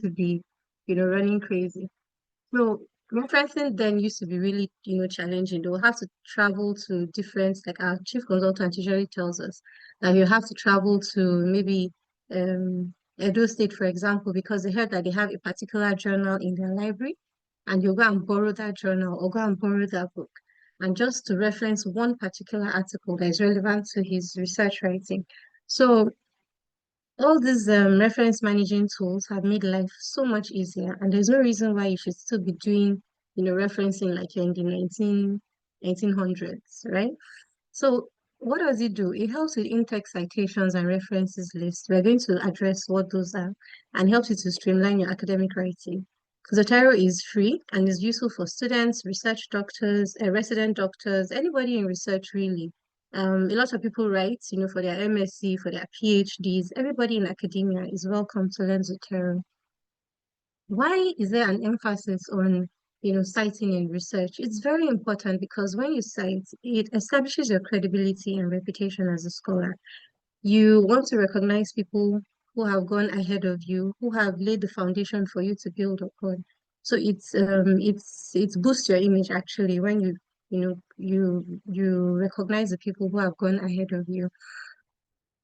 to be, running crazy. So referencing then used to be really, challenging. They will have to travel to different, like our chief consultant usually tells us, that you have to travel to maybe Edo State, for example, because they heard that they have a particular journal in their library, and you go and borrow that journal or go and borrow that book. And just to reference one particular article that is relevant to his research writing. So all these reference managing tools have made life so much easier, and there's no reason why you should still be doing, referencing like you're in the 1900s, right? So what does it do? It helps with in-text citations and references lists. We're going to address what those are and helps you to streamline your academic writing. Zotero is free and is useful for students, research doctors, resident doctors, anybody in research really. A lot of people write, for their MSc, for their PhDs. Everybody in academia is welcome to learn Zotero. Why is there an emphasis on, citing in research? It's very important because when you cite, it establishes your credibility and reputation as a scholar. You want to recognize people who have gone ahead of you, who have laid the foundation for you to build upon. So it boosts your image actually when you recognize the people who have gone ahead of you.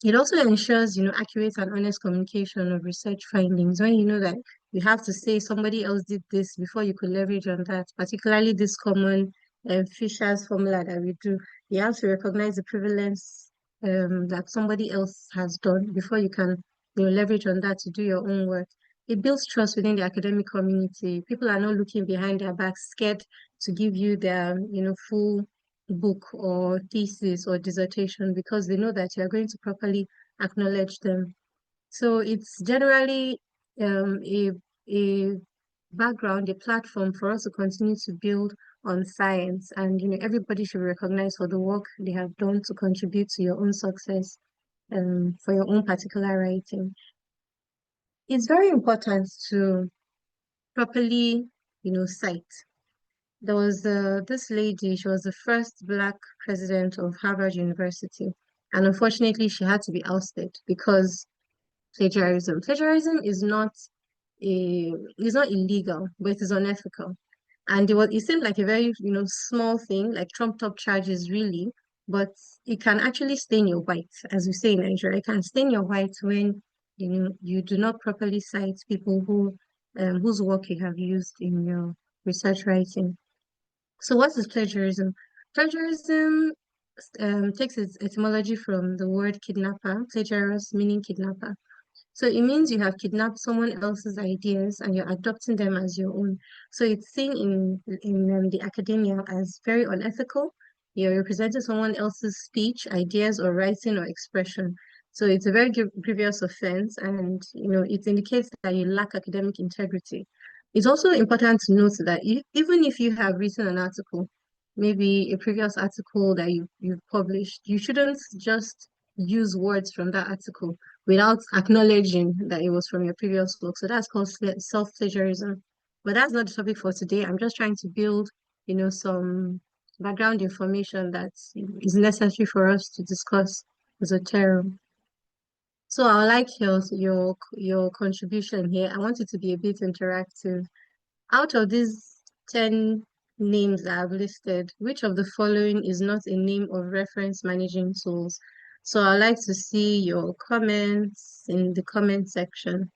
It also ensures, accurate and honest communication of research findings when you know that you have to say somebody else did this before you could leverage on that, particularly this common Fisher's formula that we do. You have to recognize the prevalence that somebody else has done before you can, leverage on that to do your own work. It builds trust within the academic community. People are not looking behind their backs, scared to give you their, full book or thesis or dissertation because they know that you are going to properly acknowledge them. So it's generally a background, a platform for us to continue to build on science. And everybody should be recognized for the work they have done to contribute to your own success for your own particular writing. It's very important to properly, cite. There was this lady, she was the first Black president of Harvard University. And unfortunately, she had to be ousted because plagiarism. Plagiarism is not illegal, but it is unethical. And it seemed like a very, small thing, like trumped up charges really, but it can actually stain your white, as we say in Nigeria. It can stain your white when, you do not properly cite people whose work you have used in your research writing. So what is plagiarism? Plagiarism takes its etymology from the word kidnapper, plagiarist meaning kidnapper. So it means you have kidnapped someone else's ideas and you're adopting them as your own. So it's seen in the academia as very unethical. You're representing someone else's speech, ideas, or writing or expression. So it's a very grievous offense, and it indicates that you lack academic integrity. It's also important to note that even if you have written an article, maybe a previous article that you've published, you shouldn't just use words from that article without acknowledging that it was from your previous work. So that's called self-plagiarism. But that's not the topic for today. I'm just trying to build, some background information that is necessary for us to discuss Zotero. So I would like your contribution here. I want it to be a bit interactive. Out of these 10 names that I've listed, which of the following is not a name of reference managing tools? So I'd like to see your comments in the comment section.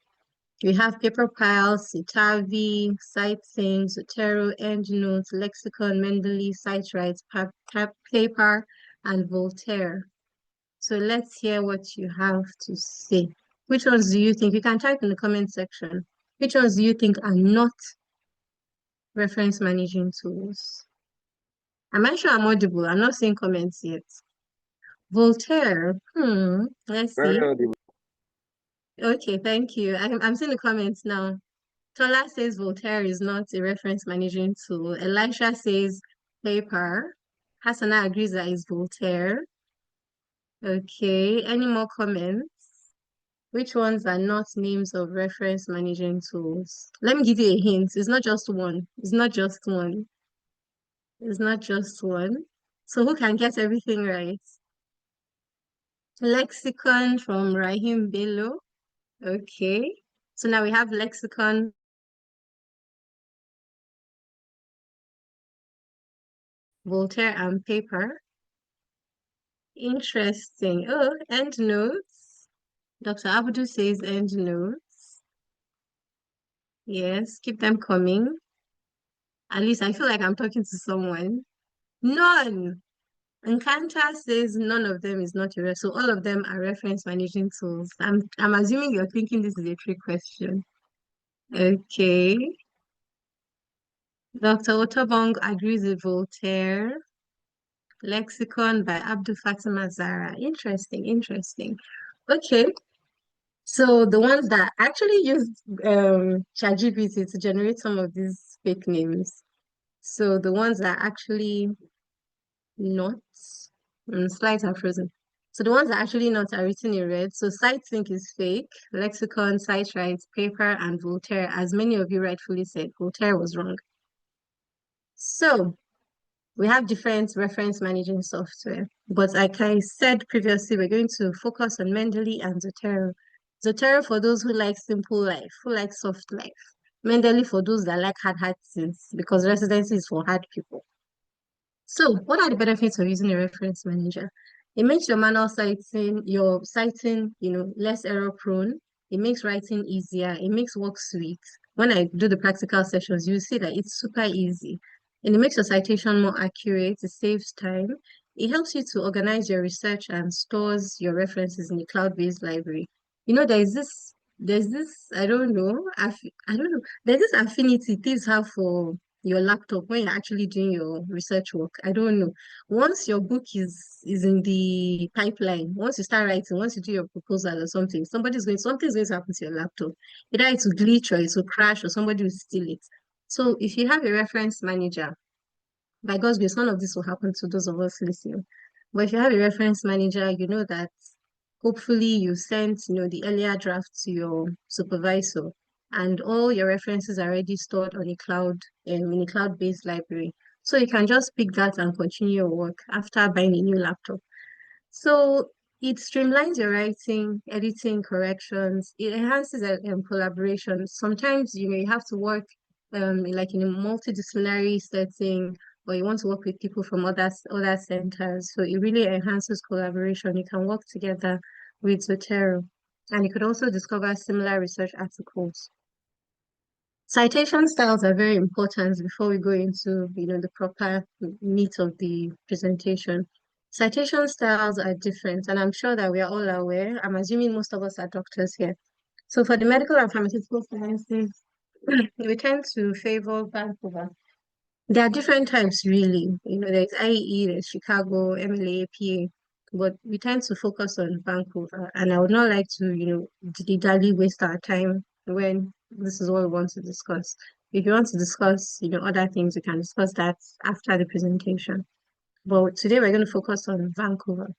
We have PaperPile, Citavi, SiteSync, Zotero, EndNote, Lexicon, Mendeley, SiteWrite, Paper, and Voltaire. So let's hear what you have to say. Which ones do you think? You can type in the comment section. Which ones do you think are not reference managing tools? Am I sure I'm audible? I'm not seeing comments yet. Voltaire. Let's Very see. audible. Okay, thank you. I'm seeing the comments now. Tola says Voltaire is not a reference managing tool. Elisha says paper. Hassana agrees that it's Voltaire. Okay, any more comments? Which ones are not names of reference managing tools? Let me give you a hint. It's not just one. It's not just one. It's not just one. So who can get everything right? Lexicon from Rahim Bello. Okay. So now we have lexicon, Voltaire, and paper. Interesting. Oh, end notes. Dr. Abudu says end notes. Yes, keep them coming. At least I feel like I'm talking to someone. None. Encanta says none of them is not a so all of them are reference managing tools. I'm assuming you're thinking this is a trick question. Okay. Dr. Otobong agrees with Voltaire. Lexicon by Abdul Fatima Zara. Interesting, interesting. Okay. So the ones that actually used ChatGPT to generate some of these fake names. So the ones that actually not, slides are frozen. So the ones that actually not are written in red. So CiteSync is fake, Lexicon, CiteWrite, Paper, and Voltaire. As many of you rightfully said, Voltaire was wrong. So we have different reference managing software. But like I said previously, we're going to focus on Mendeley and Zotero. Zotero for those who like simple life, who like soft life. Mendeley for those that like hard things, because residency is for hard people. So, what are the benefits of using a reference manager? It makes your manual citing, less error prone. It makes writing easier. It makes work sweet. When I do the practical sessions, you see that it's super easy. And it makes your citation more accurate. It saves time. It helps you to organize your research and stores your references in a cloud-based library. There's this, I don't know, I don't know, there's this affinity things have for your laptop when you're actually doing your research work. I don't know. Once your book is in the pipeline, once you start writing, once you do your proposal or something, something's going to happen to your laptop. Either it will glitch or it will crash or somebody will steal it. So if you have a reference manager, by God's grace, none of this will happen to those of us listening. But if you have a reference manager, you know that hopefully you sent, the earlier draft to your supervisor, and all your references are already stored on a in a cloud-based library. So you can just pick that and continue your work after buying a new laptop. So it streamlines your writing, editing, corrections. It enhances collaboration. Sometimes, you have to work like in a multidisciplinary setting, or you want to work with people from other centers. So it really enhances collaboration. You can work together with Zotero, and you could also discover similar research articles. Citation styles are very important before we go into, the proper meat of the presentation. Citation styles are different, and I'm sure that we are all aware. I'm assuming most of us are doctors here. So for the medical and pharmaceutical sciences, we tend to favor Vancouver. There are different types, really. There's IEE, there's Chicago, MLA, PA, but we tend to focus on Vancouver. And I would not like to, dilly waste our time when this is what we want to discuss. If you want to discuss, other things, we can discuss that after the presentation. But today we're going to focus on Vancouver.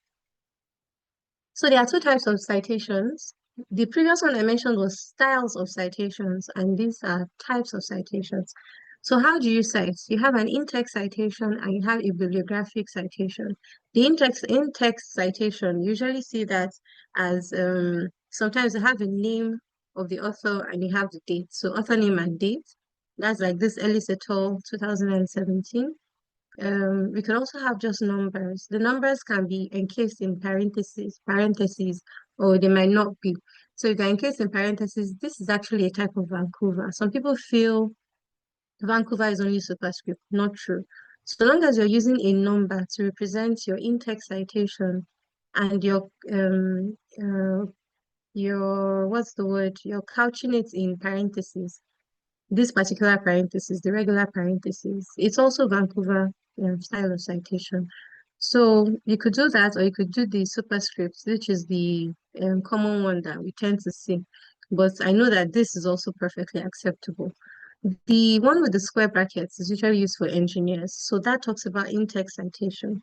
So there are two types of citations. The previous one I mentioned was styles of citations, and these are types of citations. So how do you cite? You have an in-text citation and you have a bibliographic citation. The in-text citation, you usually see that as sometimes you have a name of the author and you have the date. So author name and date. That's like this Ellis et al. 2017. We can also have just numbers. The numbers can be encased in parentheses, or they might not be. So if they're encased in parentheses, this is actually a type of Vancouver. Some people feel Vancouver is only superscript. Not true. So long as you're using a number to represent your in-text citation and your what's the word? You're couching it in parentheses. This particular parenthesis, the regular parenthesis, it's also Vancouver style of citation. So you could do that, or you could do the superscript, which is the common one that we tend to see. But I know that this is also perfectly acceptable. The one with the square brackets is usually used for engineers. So that talks about in-text citation.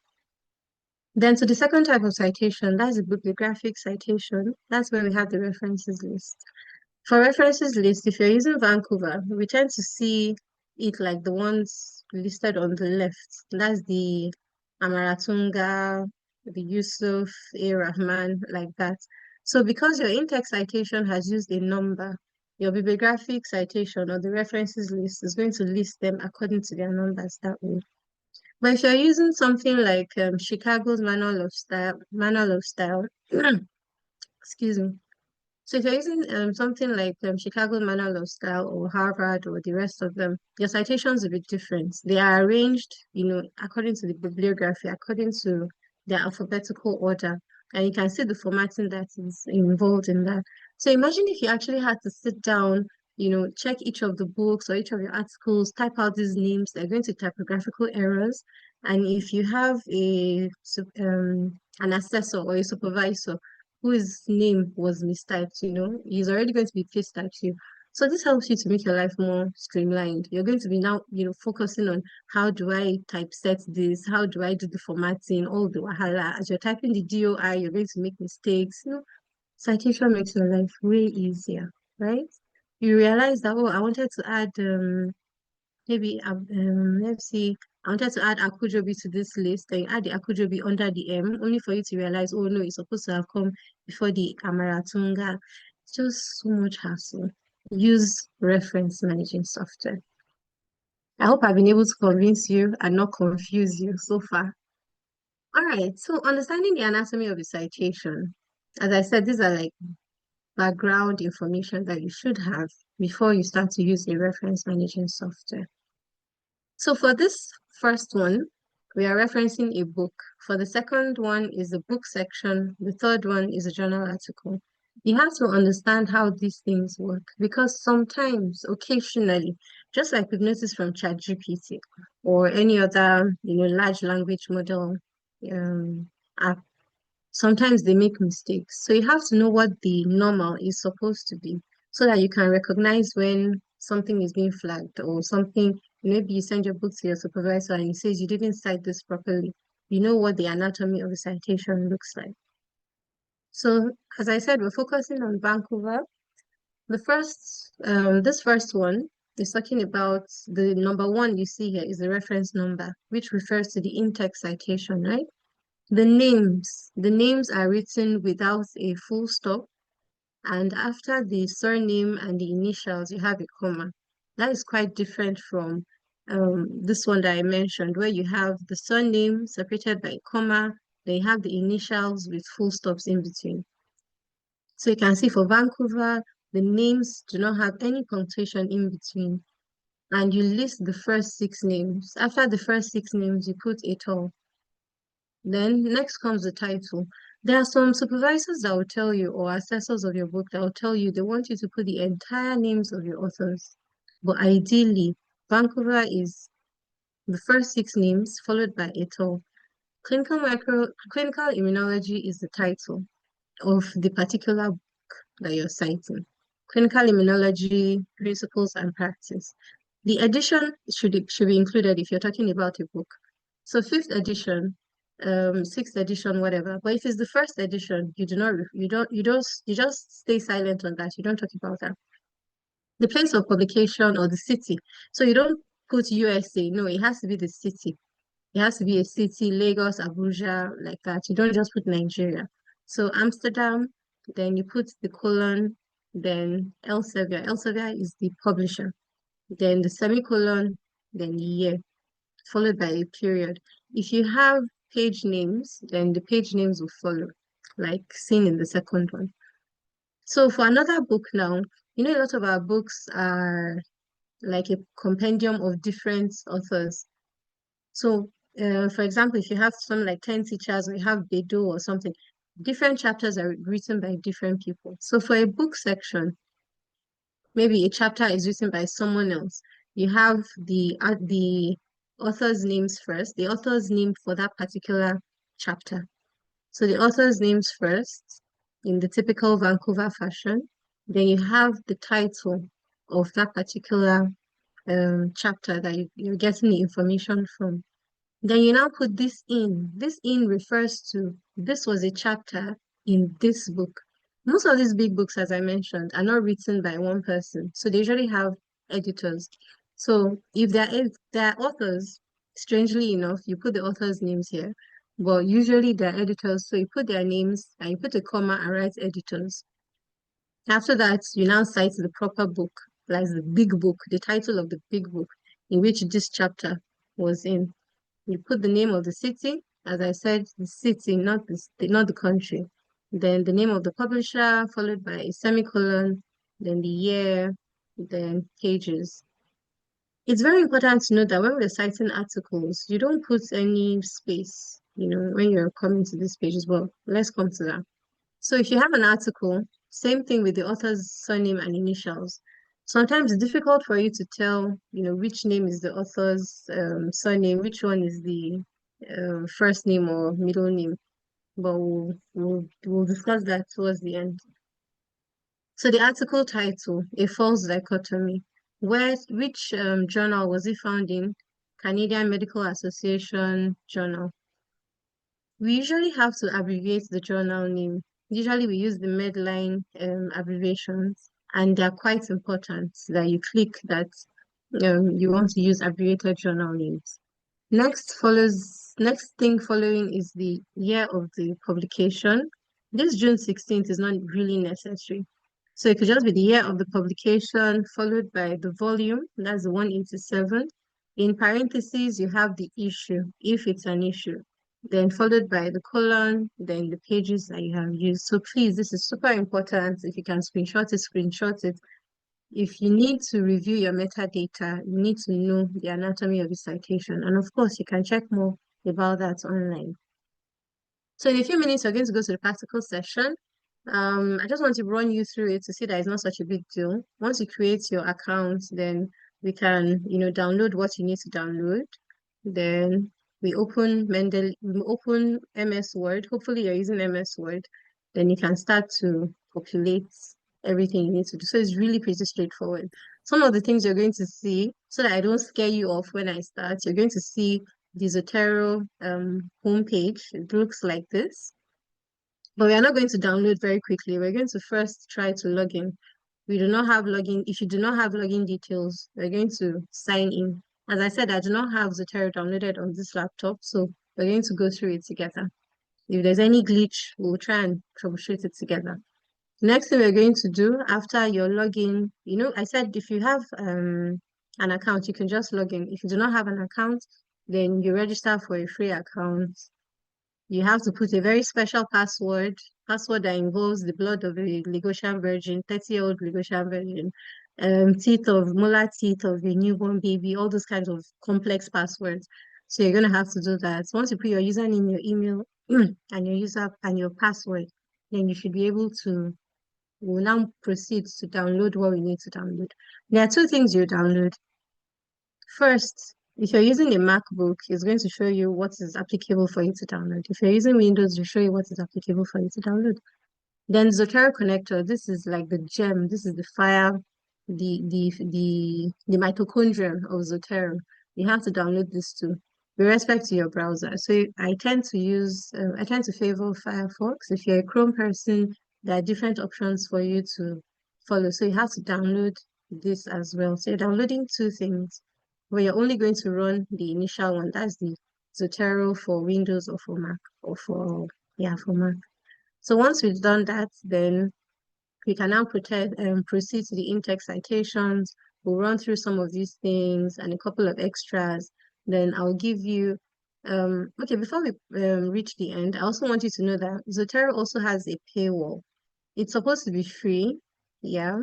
Then to the second type of citation, that's the bibliographic citation. That's where we have the references list. For references list, if you're using Vancouver, we tend to see it like the ones listed on the left. That's the Amaratunga, the Yusuf, A. Rahman, like that. So because your in-text citation has used a number, Your bibliographic citation or the references list is going to list them according to their numbers that way. But if you're using something like Chicago's Manual of Style, excuse me. So if you're using something like Chicago Manual of Style or Harvard or the rest of them, your citations will be different. They are arranged, according to the bibliography, according to their alphabetical order. And you can see the formatting that is involved in that. So imagine if you actually had to sit down, check each of the books or each of your articles, type out these names. They're going to typographical errors. And if you have an assessor or a supervisor whose name was mistyped, he's already going to be paste typed you. So this helps you to make your life more streamlined. You're going to be now, focusing on how do I typeset this? How do I do the formatting? All the wahala. As you're typing the DOI, you're going to make mistakes. Citation makes your life way easier, right? You realize that, oh, I wanted to add maybe let's see, I wanted to add Akujobi to this list, then you add the Akujobi under the M, only for you to realize, oh no, it's supposed to have come before the Amaratunga. It's just so much hassle. Use reference managing software. I hope I've been able to convince you and not confuse you so far. All right, so understanding the anatomy of a citation. As I said, these are like background information that you should have before you start to use a reference managing software. So for this first one, we are referencing a book. For the second one is the book section. The third one is a journal article. You have to understand how these things work because sometimes, occasionally, just like we've noticed from ChatGPT or any other, large language model app, sometimes they make mistakes. So you have to know what the normal is supposed to be so that you can recognize when something is being flagged or something. Maybe you send your book to your supervisor and he says you didn't cite this properly. You know what the anatomy of the citation looks like. So as I said, we're focusing on Vancouver. This first one is talking about the number one you see here is the reference number, which refers to the in-text citation, right? The names are written without a full stop, and after the surname and the initials, you have a comma. That is quite different from this one that I mentioned, where you have the surname separated by a comma, then you have the initials with full stops in between. So you can see for Vancouver, the names do not have any punctuation in between, and you list the first six names. After the first six names, you put et al. Then next comes the title. There are some supervisors that will tell you, or assessors of your book that will tell you they want you to put the entire names of your authors. But ideally, Vancouver is the first six names followed by et al. Clinical immunology is the title of the particular book that you're citing. Clinical immunology, principles and practice. The edition should be included if you're talking about a book. So fifth edition, sixth edition, whatever. But if it's the first edition, you just stay silent on that. You don't talk about that. The place of publication or the city. So you don't put USA. No, it has to be the city. It has to be a city, Lagos, Abuja, like that. You don't just put Nigeria. So Amsterdam, then you put the colon, then Elsevier. Elsevier is the publisher. Then the semicolon, then the year, followed by a period. If you have page names, then the page names will follow, like seen in the second one. So for another book now, a lot of our books are like a compendium of different authors. So, for example, if you have something like 10 teachers or you have Bedo or something, different chapters are written by different people. So for a book section, maybe a chapter is written by someone else. You have the author's names first, the author's name for that particular chapter. So the author's names first in the typical Vancouver fashion. Then you have the title of that particular chapter that you're getting the information from. Then you now put this in. This in refers to this was a chapter in this book. Most of these big books, as I mentioned, are not written by one person. So they usually have editors. So if they're authors, strangely enough, you put the authors' names here. But usually they're editors. So you put their names and you put a comma and write editors. After that, you now cite the proper book, like the big book, the title of the big book in which this chapter was in. You put the name of the city, as I said, the city, not the country. Then the name of the publisher, followed by a semicolon, then the year, then pages. It's very important to note that when we're citing articles, you don't put any space, when you're coming to this page as well. Let's come to that. So if you have an article, same thing with the author's surname and initials. Sometimes it's difficult for you to tell, which name is the author's surname, which one is the first name or middle name. But we'll discuss that towards the end. So the article title, A False Dichotomy. Which journal was it found in? Canadian Medical Association Journal. We usually have to abbreviate the journal name. Usually we use the Medline abbreviations, and they're quite important that you click that you want to use abbreviated journal names. Next thing following is the year of the publication. This June 16th is not really necessary. So it could just be the year of the publication followed by the volume, that's the 187. In parentheses, you have the issue, if it's an issue, then followed by the colon, then the pages that you have used. So please, this is super important. If you can screenshot it, screenshot it. If you need to review your metadata, you need to know the anatomy of the citation. And of course, you can check more about that online. So in a few minutes, we're going to go to the practical session. I just want to run you through it to see that it's not such a big deal. Once you create your account, then we can, download what you need to download. Then we open MS Word. Hopefully you're using MS Word. Then you can start to populate everything you need to do. So it's really pretty straightforward. Some of the things you're going to see, so that I don't scare you off when I start, you're going to see the Zotero homepage. It looks like this. But we are not going to download very quickly. We're going to first try to log in. We do not have login. If you do not have login details, we're going to sign in. As I said, I do not have Zotero downloaded on this laptop, so we're going to go through it together. If there's any glitch, we'll try and troubleshoot it together. Next thing we're going to do after your login, I said if you have an account, you can just log in. If you do not have an account, then you register for a free account. You have to put a very special password that involves the blood of a Lagosian virgin, 30-year-old Lagosian virgin, molar teeth of a newborn baby, all those kinds of complex passwords. So you're going to have to do that. Once you put your username, your email, and your user and your password, then you should be able to, we'll now proceed to download what we need to download. There are two things you download. First, if you're using a MacBook, it's going to show you what is applicable for you to download. If you're using Windows, it'll show you what is applicable for you to download. Then Zotero connector, this is like the gem, this is the fire, the mitochondrion of Zotero. You have to download this too, with respect to your browser. So I tend to favor Firefox. If you're a Chrome person, there are different options for you to follow. So you have to download this as well. So you're downloading two things, where you're only going to run the initial one. That's the Zotero for Windows or for Mac for Mac. So once we've done that, then we can now proceed to the in-text citations. We'll run through some of these things and a couple of extras. Then I'll give you, okay, before we reach the end, I also want you to know that Zotero also has a paywall. It's supposed to be free. Yeah,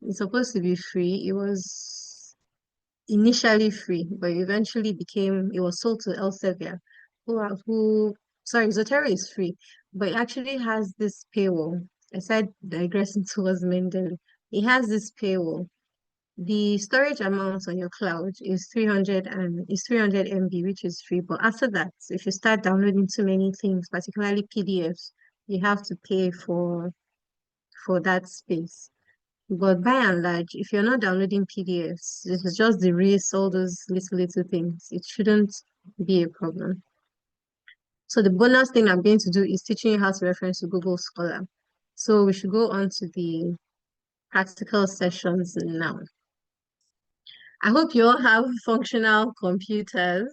it's supposed to be free. It was initially free, but eventually it was sold to Elsevier, sorry, Zotero is free, but it actually has this paywall. I said digressing towards Mendeley. It has this paywall. The storage amount on your cloud is 300 MB, which is free. But after that, if you start downloading too many things, particularly PDFs, you have to pay for that space. But by and large, if you're not downloading PDFs, this is just the race, all those little things. It shouldn't be a problem. So the bonus thing I'm going to do is teaching you how to reference to Google Scholar. So we should go on to the practical sessions now. I hope you all have functional computers.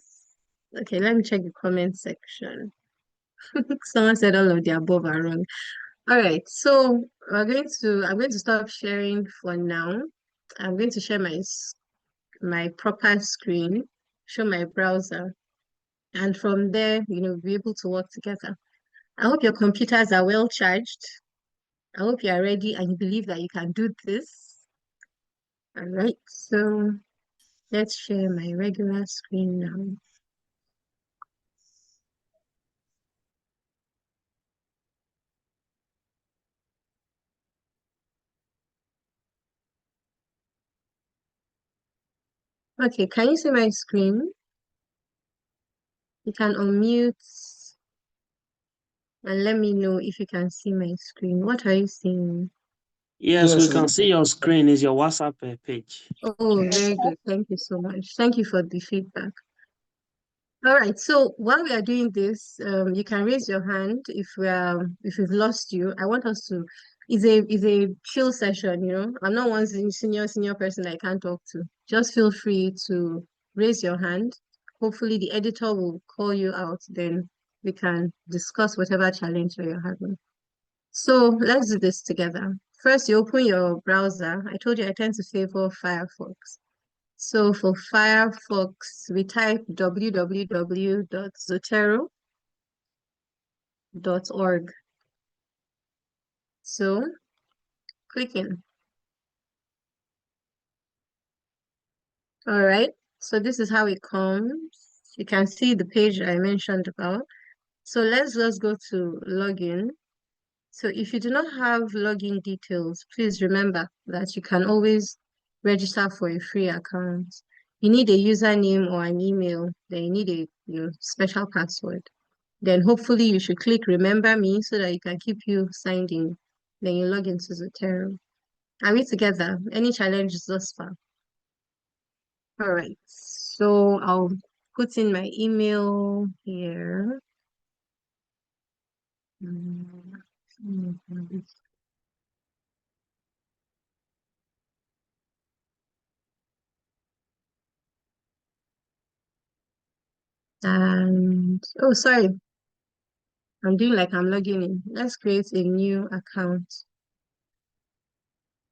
Okay, let me check the comment section. Someone said all of the above are wrong. All right, so I'm going to stop sharing for now. I'm going to share my proper screen, show my browser, and from there, be able to work together. I hope your computers are well charged. I hope you are ready and you believe that you can do this. All right, so let's share my regular screen now. Okay, can you see my screen? You can unmute and let me know if you can see my screen. What are you seeing? Yes, we can see your screen is your WhatsApp page. Oh, very good. Thank you so much. Thank you for the feedback. All right. So while we are doing this, you can raise your hand if we've lost you. I want us to. It's a chill session. I'm not one senior person I can't talk to. Just feel free to raise your hand. Hopefully, the editor will call you out. Then we can discuss whatever challenge that you're having. So let's do this together. First, you open your browser. I told you I tend to favor Firefox. So for Firefox, we type www.zotero.org. So click in. All right. So this is how it comes. You can see the page I mentioned about. So let's just go to login. So if you do not have login details, please remember that you can always register for a free account. You need a username or an email, then you need a special password. Then hopefully you should click remember me so that you can keep you signed in. Then you log into Zotero. Are we together? Any challenges thus far? All right. So I'll put in my email here. Mm, And oh, sorry, I'm doing like I'm logging in. Let's create a new account.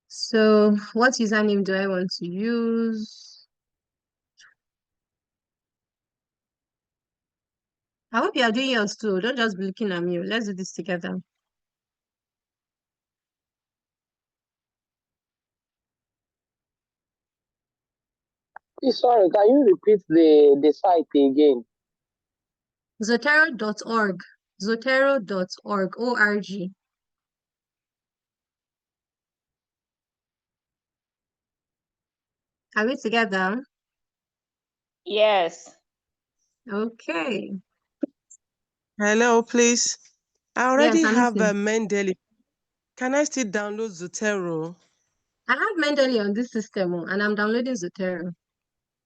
So what username do I want to use? I hope you are doing yours too. Don't just be looking at me. Let's do this together. Sorry, can you repeat the site again? Zotero.org. Zotero.org. O-R-G. Are we together? Yes. Okay. Hello, please. I already Yes, I'm have a listening. Mendeley. Can I still download Zotero? I have Mendeley on this system and I'm downloading Zotero.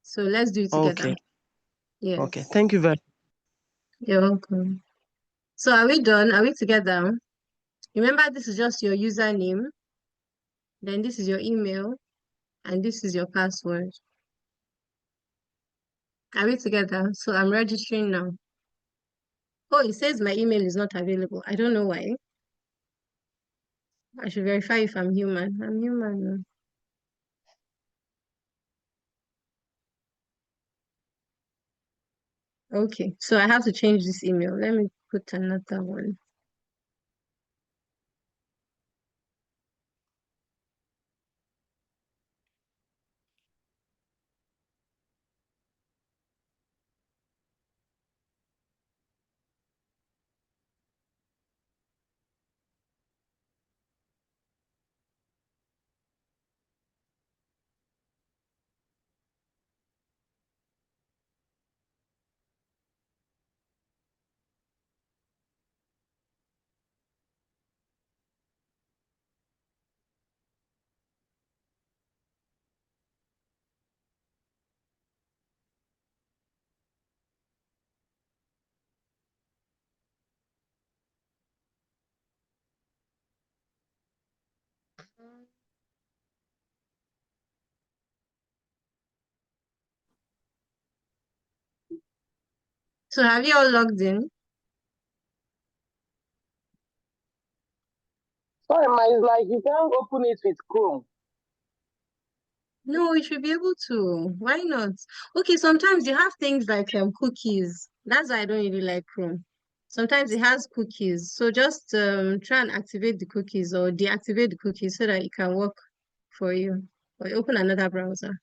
So let's do it together. Okay. Okay. Yes. Thank you very much. You're welcome. So are we done? Are we together? Remember, this is just your username. Then this is your email. And this is your password. Are we together? So I'm registering now. Oh, it says my email is not available. I don't know why. I should verify if I'm human. I'm human. Okay, so I have to change this email. Let me put another one. So have you all logged in? Sorry, ma, it's like you can't open it with Chrome. No, you should be able to. Why not? Okay, sometimes you have things like cookies. That's why I don't really like Chrome. Sometimes it has cookies. So just try and activate the cookies or deactivate the cookies so that it can work for you. Or open another browser.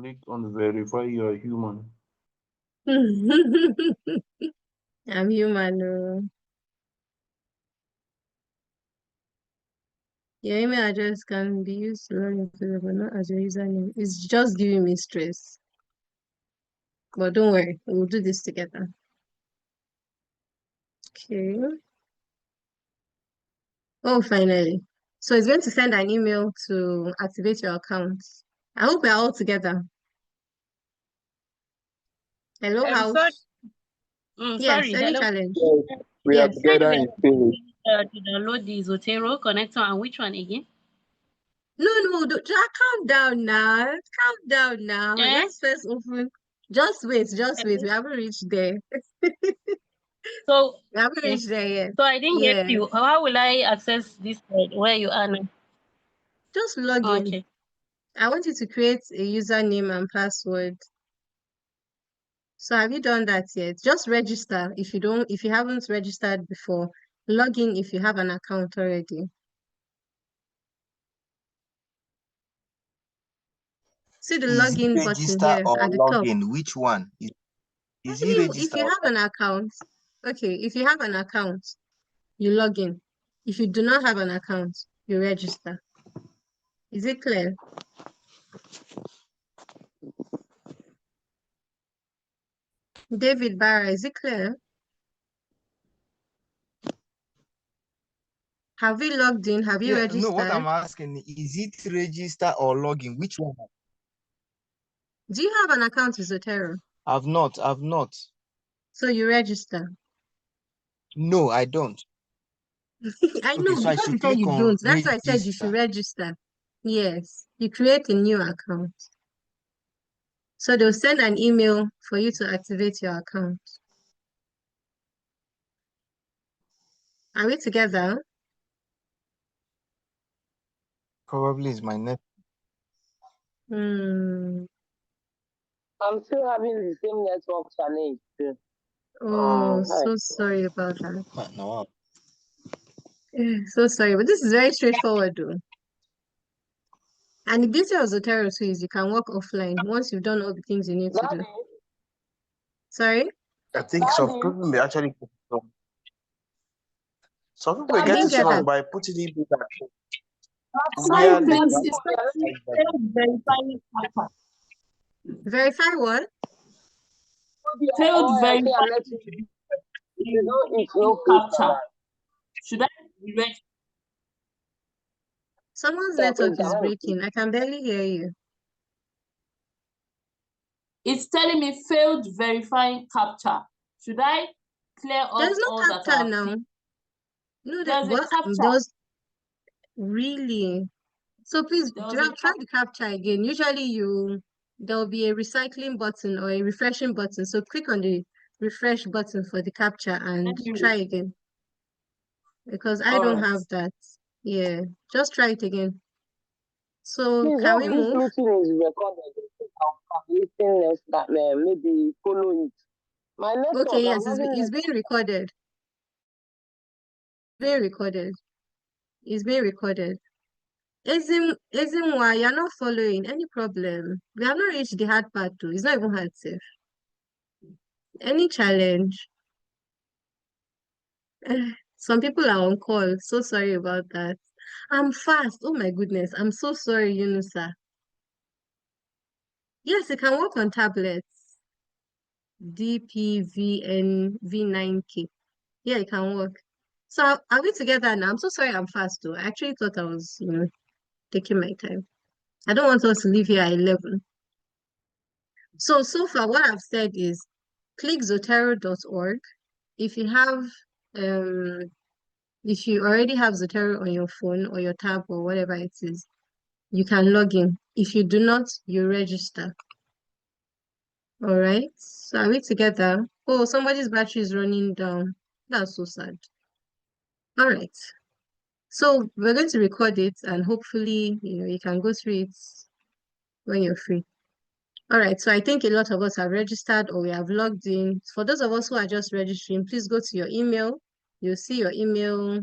Click on verify you are human. I'm human. Oh. Your email address can be used to log into the but not as your username. It's just giving me stress. But don't worry, we'll do this together. Okay. Oh, finally. So it's going to send an email to activate your account. I hope we're all together. Hello, Sorry. house. Yes, Yes, any hello. challenge? Yes, we are Yes. together in spirit. To download the Zotero connector and which one again? No, calm down now. Calm down now. Eh? Let's first open. Just wait. We haven't reached there. So, We haven't okay. reached there yet. So I didn't get Yeah. you. How will I access this side where you are now? Just log in. Okay. I want you to create a username and password. So have you done that yet? Just register if you haven't registered before. Log in if you have an account already. See the Is it login button register here or at the top. login? Which one? Is it If register you or have an account, okay, if you have an account, you log in. If you do not have an account, you register. Is it clear? David Barra, is it clear? Have you logged in? Have you Yeah, no, what registered? I'm asking is it register or login? Which one? Do you have an account with Zotero? I've not. So you register. No, I don't. I Okay, know so I because you should said click you on don't. That's why I said you should register. register. Yes, you create a new account. So they'll send an email for you to activate your account. Are we together? Probably is my net. Hmm. I'm still having the same network challenge too. Oh, Hi. so sorry about that. No. So sorry, but this is very straightforward though. And the beauty of Zotero too is you can work offline once you've done all the things you need to do. Daddy, Sorry? I think some Daddy, people may actually get it wrong. Some people I get didn't Daddy, it get wrong that. by putting it in that Sorry, where the please. people, It's they are not failed verifying captcha. Verify what? Failed I say I'm verifying letting you. You know, it's no face for captcha. that. Should I register? Someone's So I network think is that breaking. I can barely hear you. It's telling me failed verifying captcha. Should I clear There's off no all that captcha are now. filled? No, There's a what? captcha. Those really. So please There was a try captcha. the captcha again. Usually there'll be a recycling button or a refreshing button. So click on the refresh button for the captcha and Let me try read. again. Because I All don't right. have that. Yeah, just try it again. So please can hope we this move? meeting is recorded. I'm listening next time. Maybe follow it. My Okay, network, I'm yes, having it's being network. recorded. Being recorded. It's being recorded. Isn't why you're not following any problem. We have not reached the hard part too. It's not even hard safe. Any challenge. Some people are on call. So sorry about that. I'm fast. Oh my goodness. I'm so sorry, Yunusa. Yes, it can work on tablets. DPVNV9K. Yeah, it can work. So are we together now? I'm so sorry I'm fast though. I actually thought I was, taking my time. I don't want us to leave here at 11. So far what I've said is click zotero.org. if you have if you already have Zotero on your phone or your tab or whatever it is, you can log in. If you do not, you register. All right. So are we together? Oh, somebody's battery is running down. That's so sad. All right. So we're going to record it and hopefully, you can go through it when you're free. All right. So I think a lot of us have registered or we have logged in. For those of us who are just registering, please go to your email. You'll see your email,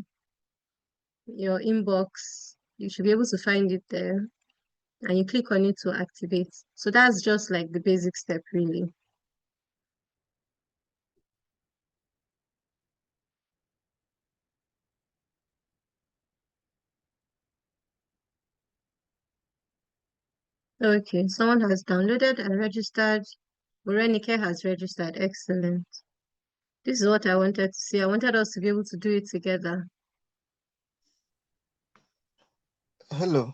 your inbox. You should be able to find it there. And you click on it to activate. So that's just like the basic step, really. Okay, someone has downloaded and registered. Morenike has registered. Excellent. This is what I wanted to see. I wanted us to be able to do it together. Hello.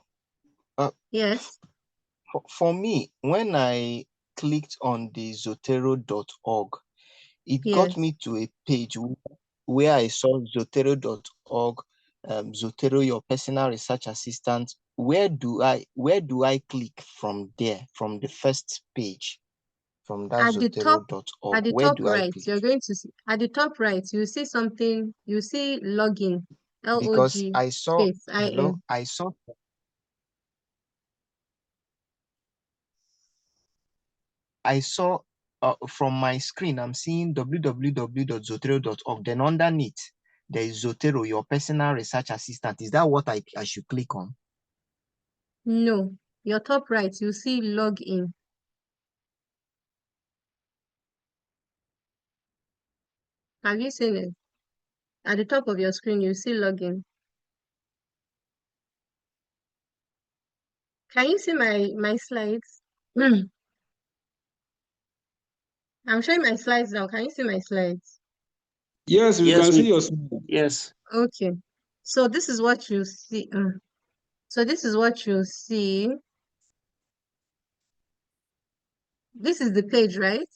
Yes. For me, when I clicked on the Zotero.org, it got Yes. me to a page where I saw Zotero.org, Zotero, your personal research assistant. Where do I click from there, from the first page, from that At the Zotero.org? Where top do I right, click? you're going to see at the top right, you see something, you see login, Because LOG I saw, space hello, IN. I saw from my screen, I'm seeing www.zotero.org. Then underneath, there is Zotero, your personal research assistant. Is that what I should click on? No, your top right, you see login. Have you seen it? At the top of your screen, you see login. Can you see my slides? I'm showing my slides now. Can you see my slides? Yes, we Yes, can see we your yes. Okay. So this is what you see. So this is what you see. This is the page, right?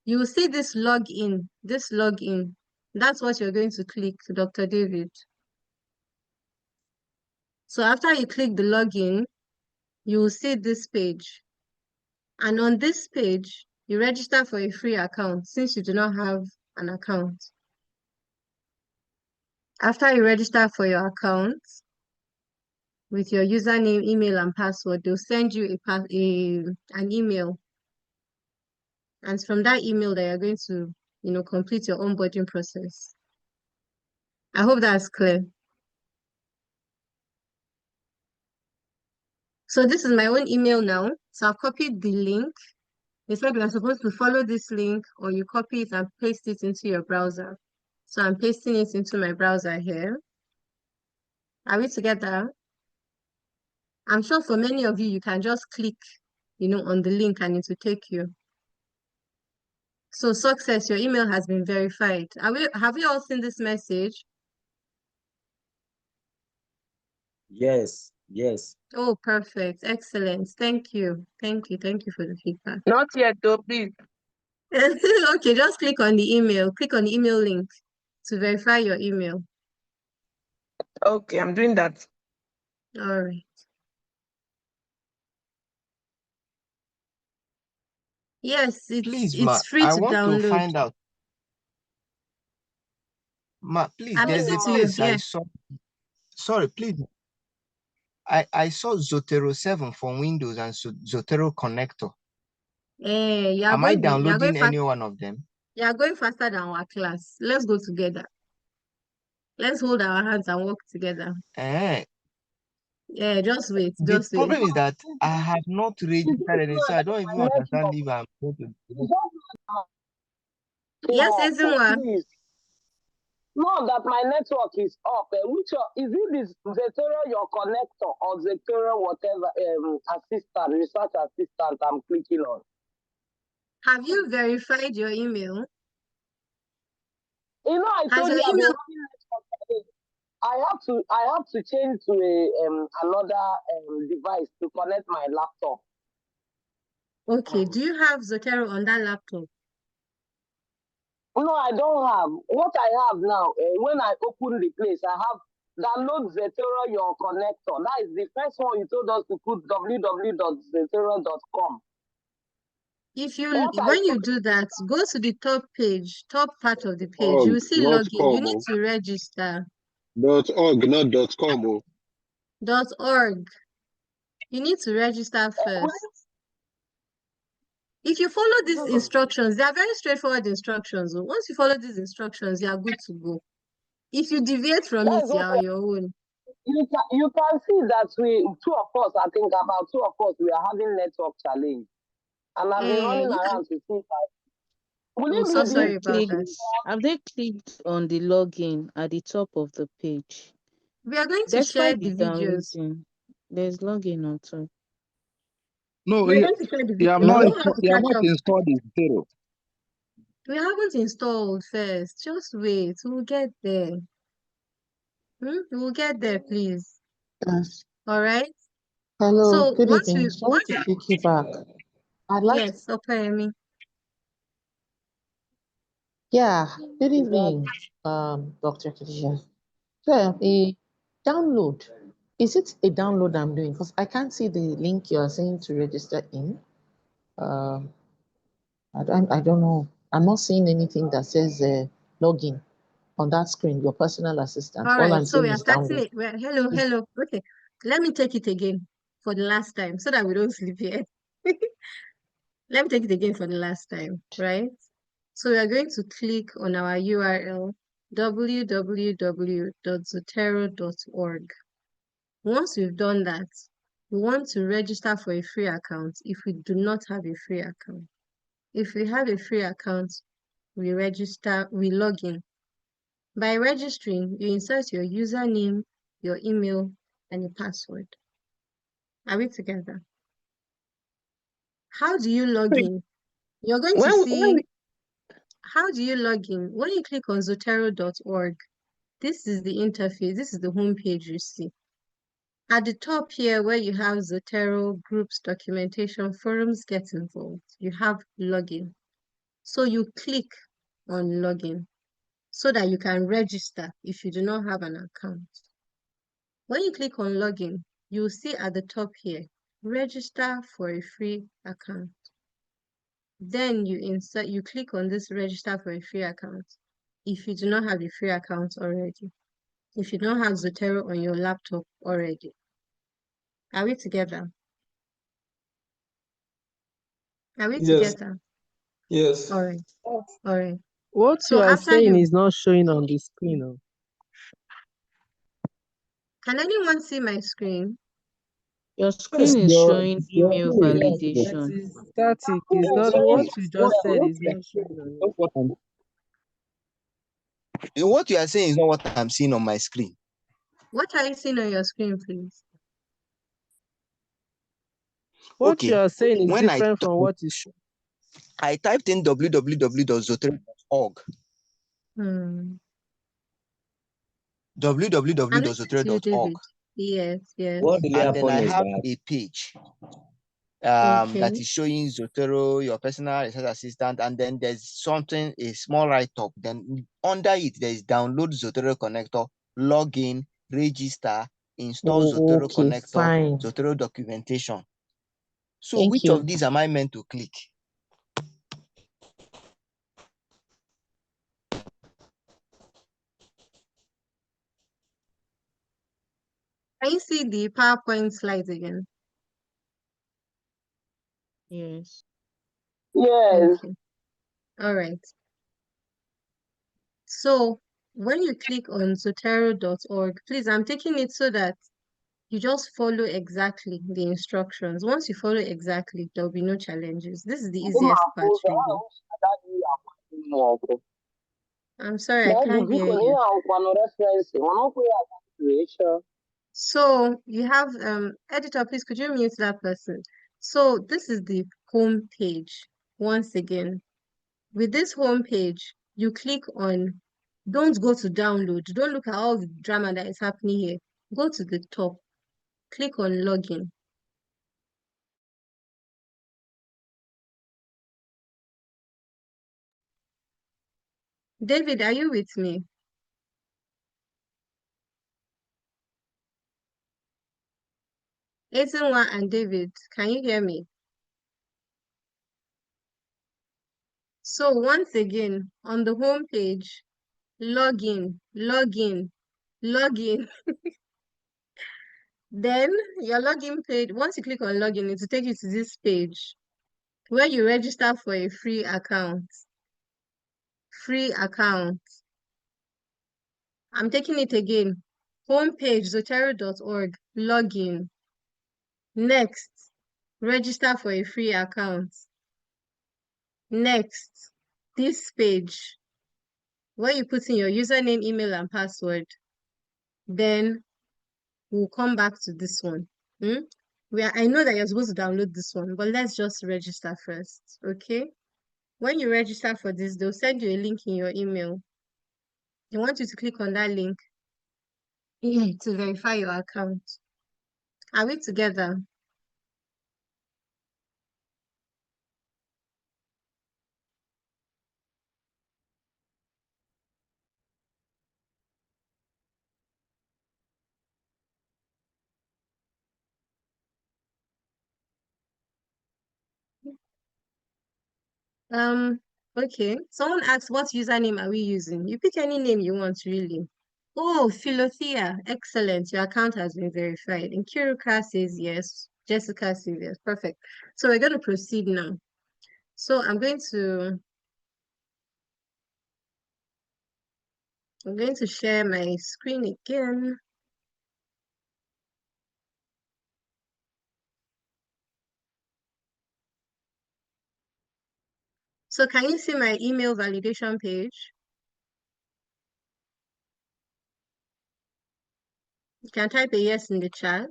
You will see this login. This login. That's what you're going to click, Dr. David. So after you click the login, you will see this page. And on this page, you register for a free account since you do not have an account. After you register for your account with your username, email, and password, they'll send you an email. And it's from that email that you're going to, complete your onboarding process. I hope that's clear. So this is my own email now. So I've copied the link. They said we are supposed to follow this link or you copy it and paste it into your browser. So I'm pasting it into my browser here. Are we together? I'm sure for many of you, you can just click, on the link and it will take you. So success, your email has been verified. Have we all seen this message? Yes, yes. Oh, perfect. Excellent. Thank you. Thank you. Thank you for the feedback. Not yet, though, please. Okay, just click on the email. Click on the email link to verify your email. Okay, I'm doing that. All right. Yes, Please, Ma, it's free I to want to download. find out. Ma, please, I'm there's a listening to you. place I Yeah. saw. Sorry, please. I saw Zotero 7 for Windows and Zotero Connector. You are Am I going downloading fast. any one of them? You are going faster than our class. Let's go together. Let's hold our hands and work together. Eh. Yeah, just wait. The Just wait. problem is that I have not registered it, so I don't even understand if I'm going to do it. Yes, Ezinwa. Please. Know that my network is up. Which is it this Zotero your connector or Zotero whatever assistant, research assistant I'm clicking on? Have you verified your email? I Has told your you I've been email? running network. I have to change to another device to connect my laptop. Okay. Do you have Zotero on that laptop? No, I don't have. What I have now, when I open the place, I have download Zotero your connector. That is the first one you told us to put www.zotero.com. When you do that, go to the top page, top part of the page. You will see login. You need to register. .org, not .com. .org. You need to register first. If you follow these instructions, they are very straightforward instructions. Once you follow these instructions, you are good to go. If you deviate from it, you are on your own. You can see that two of us, I think about two of us, we are having network challenge. And I've been running around to see that. I'm so sorry about that. Have they clicked on the login at the top of the page? We are going to share the videos. There's login on top. No, you have not installed the Zotero. We haven't installed first. Just wait. We'll get there. We'll get there, please. Yes. All right. Hello. So good once evening. Sorry to pick you back. I'd like yes, okay, me. Yeah. Good evening, Dr. Khadija. So a download. Is it a download I'm doing? Because I can't see the link you are saying to register in. I don't know. I'm not seeing anything that says login on that screen, your personal assistant. All All right, I'm so we seeing are is starting download. it. Hello. Okay, let me take it again for the last time so that we don't sleep here. Let me take it again for the last time, right? So we are going to click on our URL, www.zotero.org. Once we've done that, we want to register for a free account if we do not have a free account. If we have a free account, we log in. By registering, you insert your username, your email, and your password. Are we together? How do you log in? You're going to see how do you log in? When you click on Zotero.org, this is the interface, this is the home page you see. At the top here, where you have Zotero, groups, documentation, forums, get involved, you have login. So you click on login so that you can register if you do not have an account. When you click on login, you'll see at the top here, register for a free account. Then you click on this register for a free account if you do not have a free account already. If you don't have Zotero on your laptop already. Are we together? Are we together? Yes. All right. All right. What So you are after saying is not showing on the screen. Can anyone see my screen? Your screen is showing email validation. That is static. It's not what you just said is not showing on it. What you are saying is not what I'm seeing on my screen. What are you seeing on your screen, please? What you are saying is When different from what is shown. I typed in www.zotero.org. www.zotero.org. Yes. What really And then I happened is have that a page Okay. that is showing Zotero, your personal research assistant, and then there's something, a small write-up. Then under it, there is download Zotero connector, login, register, install Zotero Okay, connector, fine. Zotero documentation. So Thank which you. of these am I meant to click? Can you see the PowerPoint slides again? Yes. Yes. Okay. All right. So when you click on Zotero.org, please, I'm taking it so that you just follow exactly the instructions. Once you follow exactly, there'll be no challenges. This is the easiest part, really. I'm sorry, I can't hear you. So you have editor, please could you mute that person? So this is the home page. Once again, with this home page, you click on, don't go to download. Don't look at all the drama that is happening here. Go to the top, click on login. David, are you with me? Ezinwa and David, can you hear me? So once again, on the home page, log in, log in, log in. Then your login page, once you click on login, it will take you to this page where you register for a free account. Free account. I'm taking it again. Homepage, zotero.org, login. Next, register for a free account. Next, this page where you put in your username, email, and password. Then we'll come back to this one. I know that you're supposed to download this one, but let's just register first, okay? When you register for this, they'll send you a link in your email. They want you to click on that link to verify your account. Are we together? Okay. Someone asked, what username are we using? You pick any name you want, really. Oh, Philothea. Excellent. Your account has been verified. And Kiruka says yes. Jessica says yes. Perfect. So we're going to proceed now. So I'm going to share my screen again. So can you see my email validation page? You can type a yes in the chat.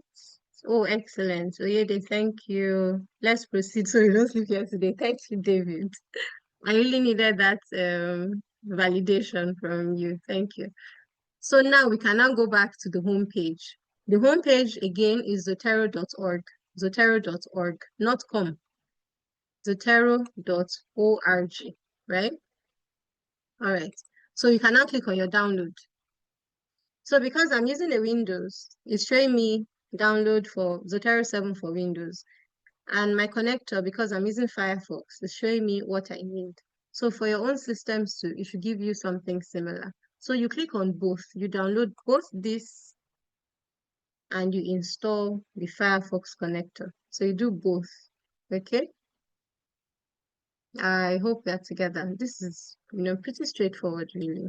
Oh, excellent. Oyede, thank you. Let's proceed so you don't sleep here today. Thank you, David. I really needed that validation from you. Thank you. So now we can now go back to the home page. The home page again is zotero.org. Zotero.org, not com. Zotero.org, right? All right. So you can now click on your download. So because I'm using the Windows, it's showing me download for Zotero 7 for Windows. And my connector, because I'm using Firefox, is showing me what I need. So for your own systems too, it should give you something similar. So you click on both. You download both this and you install the Firefox connector. So you do both, okay? I hope we're together. This is, pretty straightforward, really.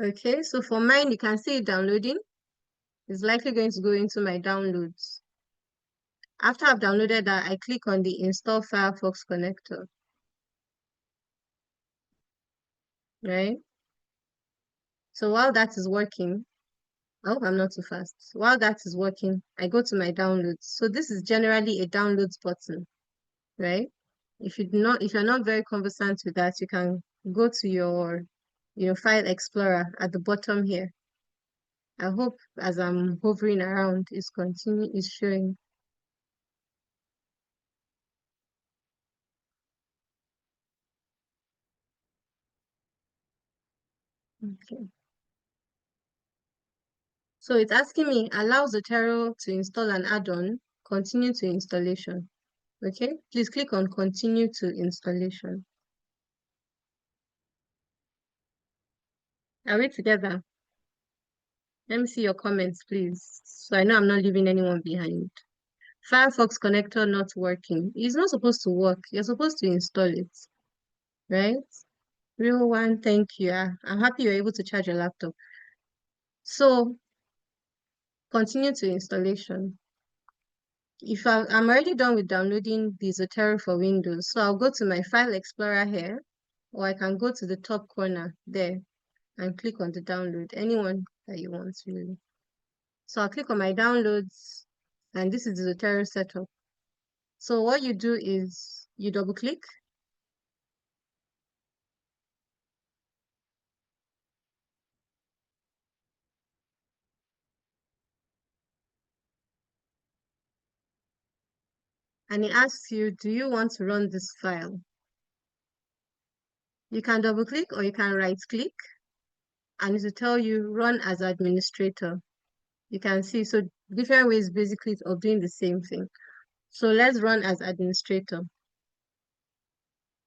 Okay, so for mine, you can see it downloading. It's likely going to go into my downloads. After I've downloaded that, I click on the install Firefox connector, right? So while that is working, I hope I'm not too fast. While that is working, I go to my downloads. So this is generally a downloads button, right? If you're not very conversant with that, you can go to your, file explorer at the bottom here. I hope as I'm hovering around, it's showing. Okay. So it's asking me, allow Zotero to install an add-on, continue to installation. Okay, please click on continue to installation. Are we together? Let me see your comments, please. So I know I'm not leaving anyone behind. Firefox connector not working. It's not supposed to work. You're supposed to install it, right? Real one, thank you. I'm happy you're able to charge your laptop. So continue to installation. If I'm already done with downloading the Zotero for Windows, so I'll go to my file explorer here, or I can go to the top corner there and click on the download, anyone that you want really. So I'll click on my downloads, and this is the Zotero setup. So what you do is you double click. and it asks you, do you want to run this file? You can double click or you can right click, and it will tell you run as administrator. You can see, so different ways basically of doing the same thing. So let's run as administrator.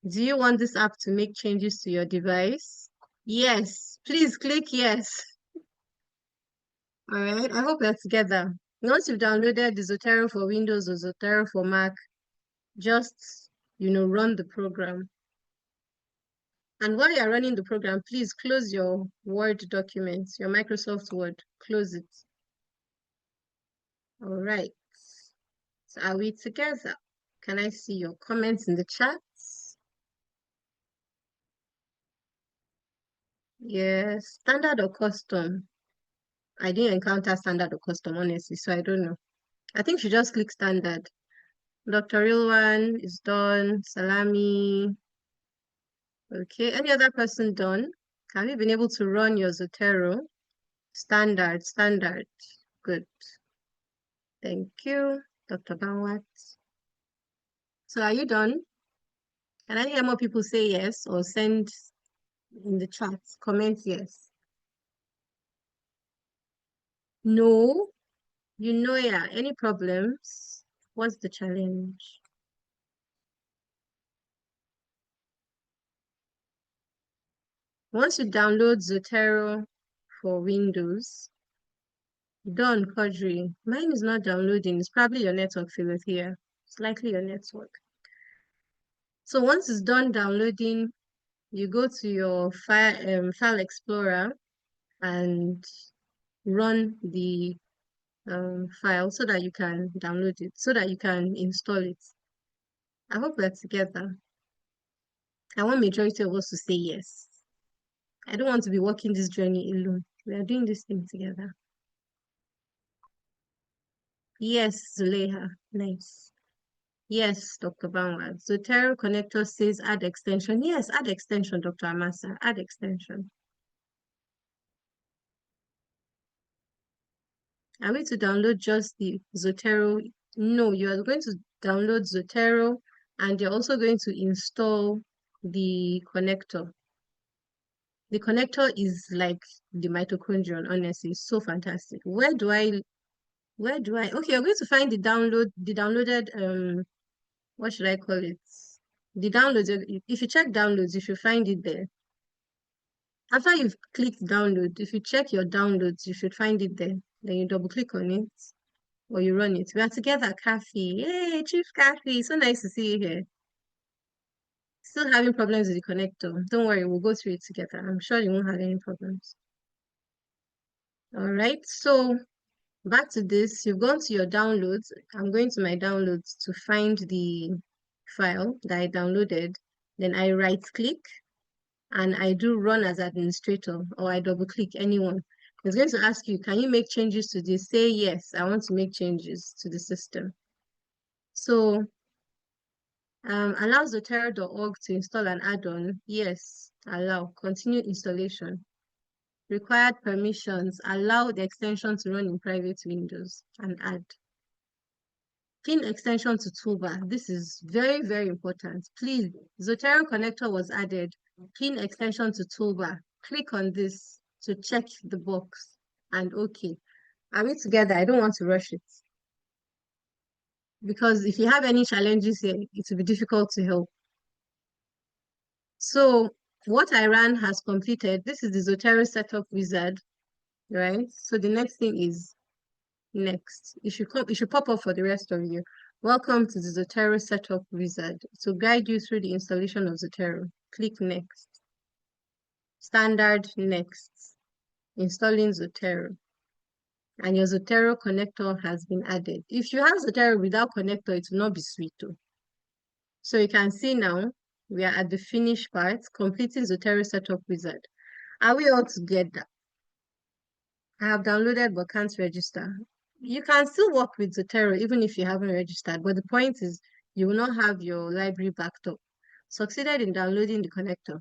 Do you want this app to make changes to your device? Yes, please click yes. All right, I hope we're together. Once you've downloaded the Zotero for Windows or Zotero for Mac, just, run the program. And while you're running the program, please close your Word documents, your Microsoft Word, close it. All right, so are we together? Can I see your comments in the chats? Yes, standard or custom? I didn't encounter standard or custom, honestly, so I don't know. I think you just click standard. Dr. Rilwan is done. Salami. Okay, any other person done? Have you been able to run your Zotero? Standard. Good. Thank you, Dr. Banwat. So are you done? Can I hear more people say yes or send in the chat, comment yes? No? Yeah, any problems? What's the challenge? Once you download Zotero for Windows, done, Quadri. Mine is not downloading. It's probably your network, here. It's likely your network. So once it's done downloading, you go to your file explorer and run the file so that you can download it, so that you can install it. I hope we're together. I want majority of us to say yes. I don't want to be walking this journey alone. We are doing this thing together. Yes, Zuleha. Nice. Yes, Dr. Banwal. Zotero connector says add extension. Yes, add extension, Dr. Amasa. Add extension. Are we to download just the Zotero? No, you are going to download Zotero and you're also going to install the connector. The connector is like the mitochondrion, honestly. It's so fantastic. Where do I, okay, you're going to find the downloaded, what should I call it? The downloads, if you check downloads, you should find it there. After you've clicked download, if you check your downloads, you should find it there. Then you double click on it or you run it. We are together, Kathy. Hey, Chief Kathy, so nice to see you here. Still having problems with the connector. Don't worry, we'll go through it together. I'm sure you won't have any problems. All right, so back to this. You've gone to your downloads. I'm going to my downloads to find the file that I downloaded. Then I right click and I do run as administrator, or I double click anyone. It's going to ask you, can you make changes to this? Say yes, I want to make changes to the system. So allow Zotero.org to install an add-on. Yes, allow. Continue installation. Required permissions. Allow the extension to run in private windows and add. Pin extension to toolbar. This is very, very important. Please, Zotero connector was added. Pin extension to toolbar. Click on this to check the box and okay. Are we together? I don't want to rush it. Because if you have any challenges here, it will be difficult to help. So what I ran has completed. This is the Zotero setup wizard, right? So the next thing is next. It should pop up for the rest of you. Welcome to the Zotero setup wizard. To guide you through the installation of Zotero, click next. Standard next. Installing Zotero. And your Zotero connector has been added. If you have Zotero without connector, it will not be sweet too. So you can see now, we are at the finish part, completing Zotero setup wizard. Are we all together? I have downloaded but can't register. You can still work with Zotero even if you haven't registered, but the point is you will not have your library backed up. Succeeded in downloading the connector.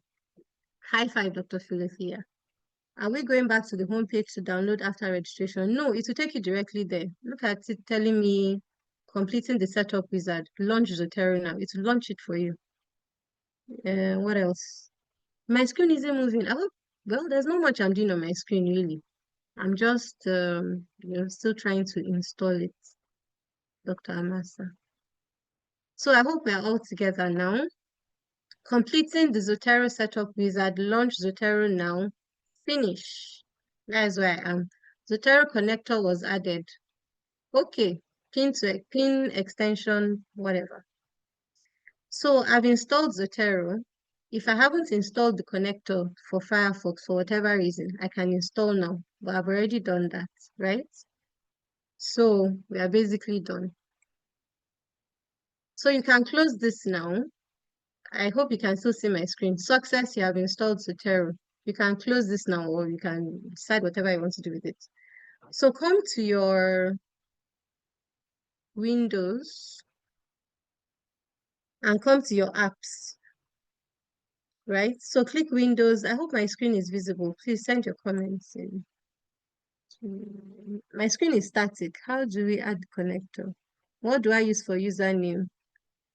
High five, Dr. Philothea. Are we going back to the home page to download after registration? No, it will take you directly there. Look at it telling me completing the setup wizard. Launch Zotero now. It will launch it for you. What else? My screen isn't moving. Oh, well, there's not much I'm doing on my screen really. I'm just still trying to install it, Dr. Amasa. So I hope we are all together now. Completing the Zotero setup wizard. Launch Zotero now. Finish. That's where I am. Zotero connector was added. Okay. Pin extension, whatever. So I've installed Zotero. If I haven't installed the connector for Firefox for whatever reason, I can install now, but I've already done that, right? So we are basically done. So you can close this now. I hope you can still see my screen. Success, you have installed Zotero. You can close this now, or you can decide whatever you want to do with it. So come to your Windows and come to your apps, right? So click Windows. I hope my screen is visible. Please send your comments in. My screen is static. How do we add the connector? What do I use for username?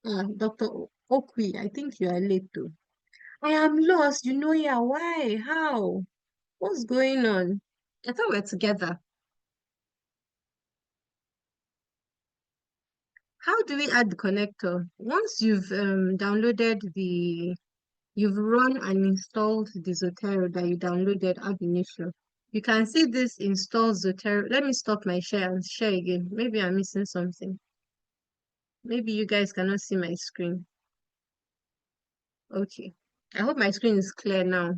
Dr. Okwi, I think you are late too. I am lost. You know, yeah, why? How? What's going on? I thought we're together. How do we add the connector? Once you've downloaded you've run and installed the Zotero that you downloaded ARD-NHA, you can see this install Zotero. Let me stop my share and share again. Maybe I'm missing something. Maybe you guys cannot see my screen. Okay. I hope my screen is clear now.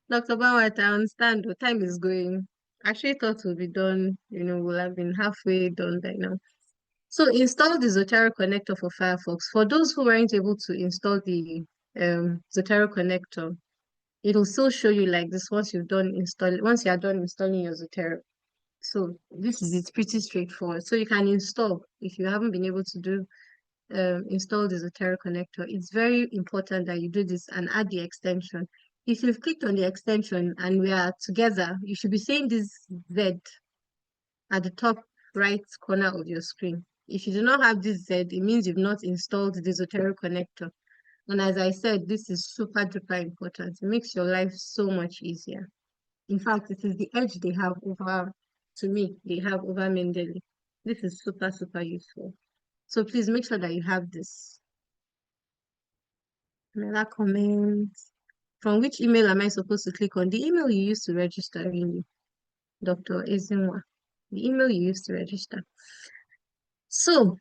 Dr. Bawat, I understand the time is going. I actually thought we'll be done, we'll have been halfway done by now. So install the Zotero connector for Firefox. For those who weren't able to install the Zotero connector, it'll still show you like this once you are done installing your Zotero. So this is it's pretty straightforward. So you can install if you haven't been able to do install the Zotero connector. It's very important that you do this and add the extension. If you've clicked on the extension and we are together, you should be seeing this Z at the top right corner of your screen. If you do not have this Z, it means you've not installed the Zotero connector. And as I said, this is super duper important. It makes your life so much easier. In fact, it is the edge they have over Mendeley. This is super, super useful. So please make sure that you have this. Another comment. From which email am I supposed to click on? The email you used to register, really, Dr. Ezinwa. The email you used to register. So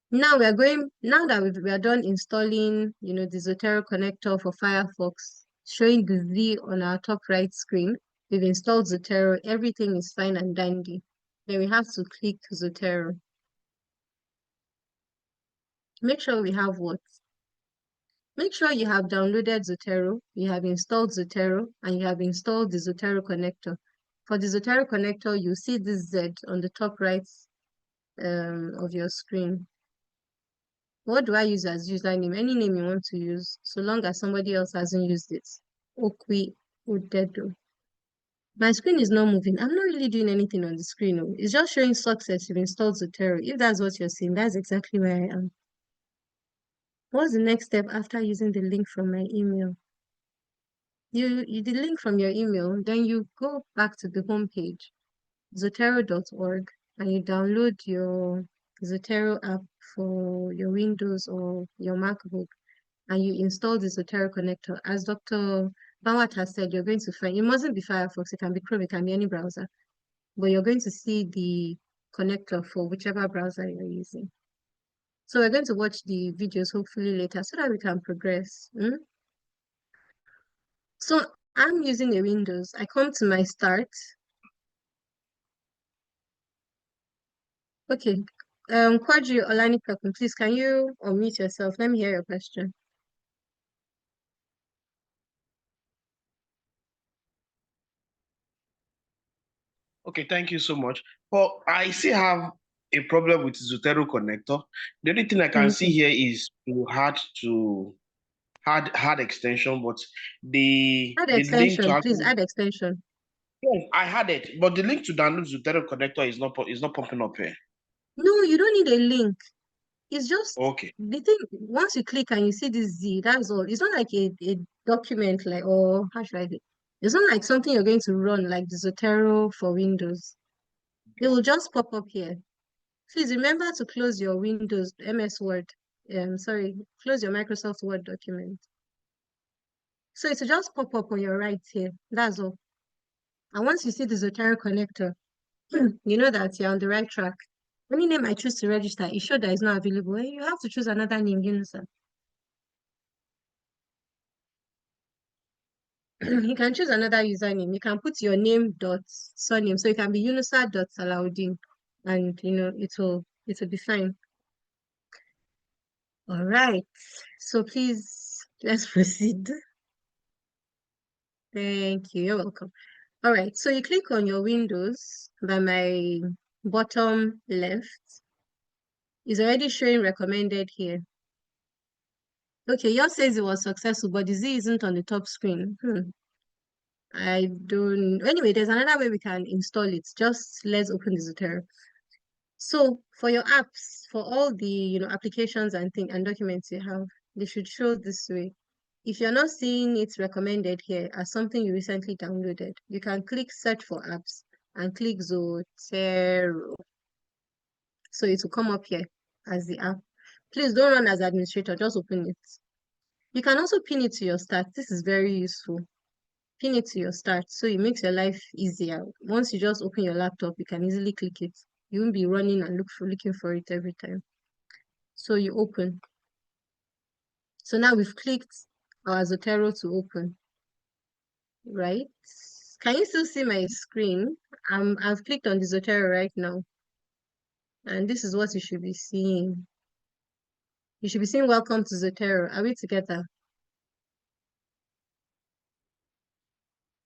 now that we are done installing, the Zotero connector for Firefox, showing the Z on our top right screen, we've installed Zotero, everything is fine and dandy. Then we have to click Zotero. Make sure we have what? Make sure you have downloaded Zotero, you have installed Zotero, and you have installed the Zotero connector. For the Zotero connector, you see this Z on the top right of your screen. What do I use as username? Any name you want to use, so long as somebody else hasn't used it. Okwi Udedo. My screen is not moving. I'm not really doing anything on the screen. No. It's just showing success. You've installed Zotero. If that's what you're seeing, that's exactly where I am. What's the next step after using the link from my email? You the link from your email, then you go back to the home page, zotero.org, and you download your Zotero app for your Windows or your MacBook, and you install the Zotero connector. As Dr. Bawat has said, you're going to find, it mustn't be Firefox, it can be Chrome, it can be any browser, but you're going to see the connector for whichever browser you're using. So we're going to watch the videos hopefully later so that we can progress. So I'm using a Windows. I come to my start. Okay. Kwadri Olanika, please can you unmute yourself? Let me hear your question. Okay, thank you so much. Well, I still have a problem with Zotero connector. The only thing I can see here is you had extension, but the Add link extension, to please actually, add extension. Yes, I had it, but the link to download Zotero connector is not popping up here. No, you don't need a link. It's just Okay. the thing. Once you click and you see this Z, that's all. It's not like a document, like, or how should I do? It's not like something you're going to run like the Zotero for Windows. It will just pop up here. Please remember to close your Windows MS Word. Sorry, close your Microsoft Word document. So it will just pop up on your right here. That's all. And once you see the Zotero connector, you know that you're on the right track. Any name I choose to register, it shows that it's not available. You have to choose another name, Unisa. You can choose another username. You can put your name dot surname. So it can be Unisa dot Salaudin, and it'll be fine. All right. So please let's proceed. Thank you. You're welcome. All right. So you click on your Windows by my bottom left. It's already showing recommended here. Okay, yours says it was successful, but the Z isn't on the top screen. I don't. Anyway, there's another way we can install it. Just let's open the Zotero. So for your apps, for all the applications and documents you have, they should show this way. If you're not seeing it recommended here as something you recently downloaded, you can click search for apps and click Zotero. So it will come up here as the app. Please don't run as administrator, just open it. You can also pin it to your start. This is very useful. Pin it to your start so it makes your life easier. Once you just open your laptop, you can easily click it. You won't be running and looking for it every time. So you open. So now we've clicked our Zotero to open, right? Can you still see my screen? I've clicked on the Zotero right now. And this is what you should be seeing. You should be seeing welcome to Zotero. Are we together?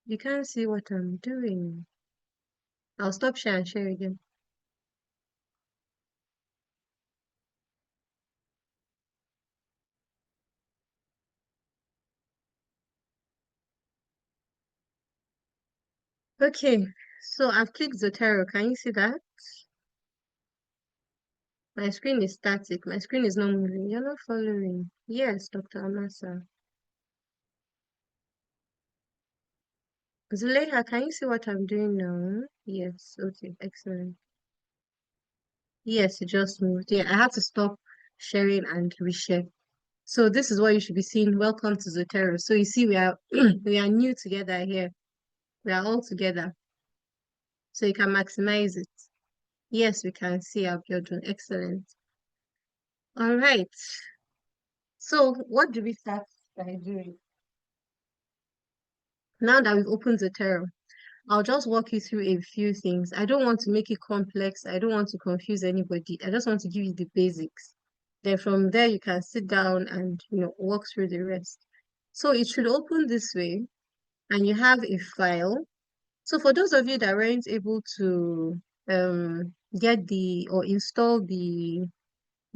You can't see what I'm doing. I'll stop share and share again. Okay, so I've clicked Zotero. Can you see that? My screen is static. My screen is not moving. You're not following. Yes, Dr. Amasa. Zuleha, can you see what I'm doing now? Yes, okay, excellent. Yes, it just moved. Yeah, I had to stop sharing and reshare. So this is what you should be seeing. Welcome to Zotero. So you see we are we are new together here. We are all together. So you can maximize it. Yes, we can see Abiodun. Excellent. All right. So what do we start by doing? Now that we've opened Zotero, I'll just walk you through a few things. I don't want to make it complex. I don't want to confuse anybody. I just want to give you the basics. Then from there, you can sit down and walk through the rest. So it should open this way, and you have a file. So for those of you that weren't able to get or install the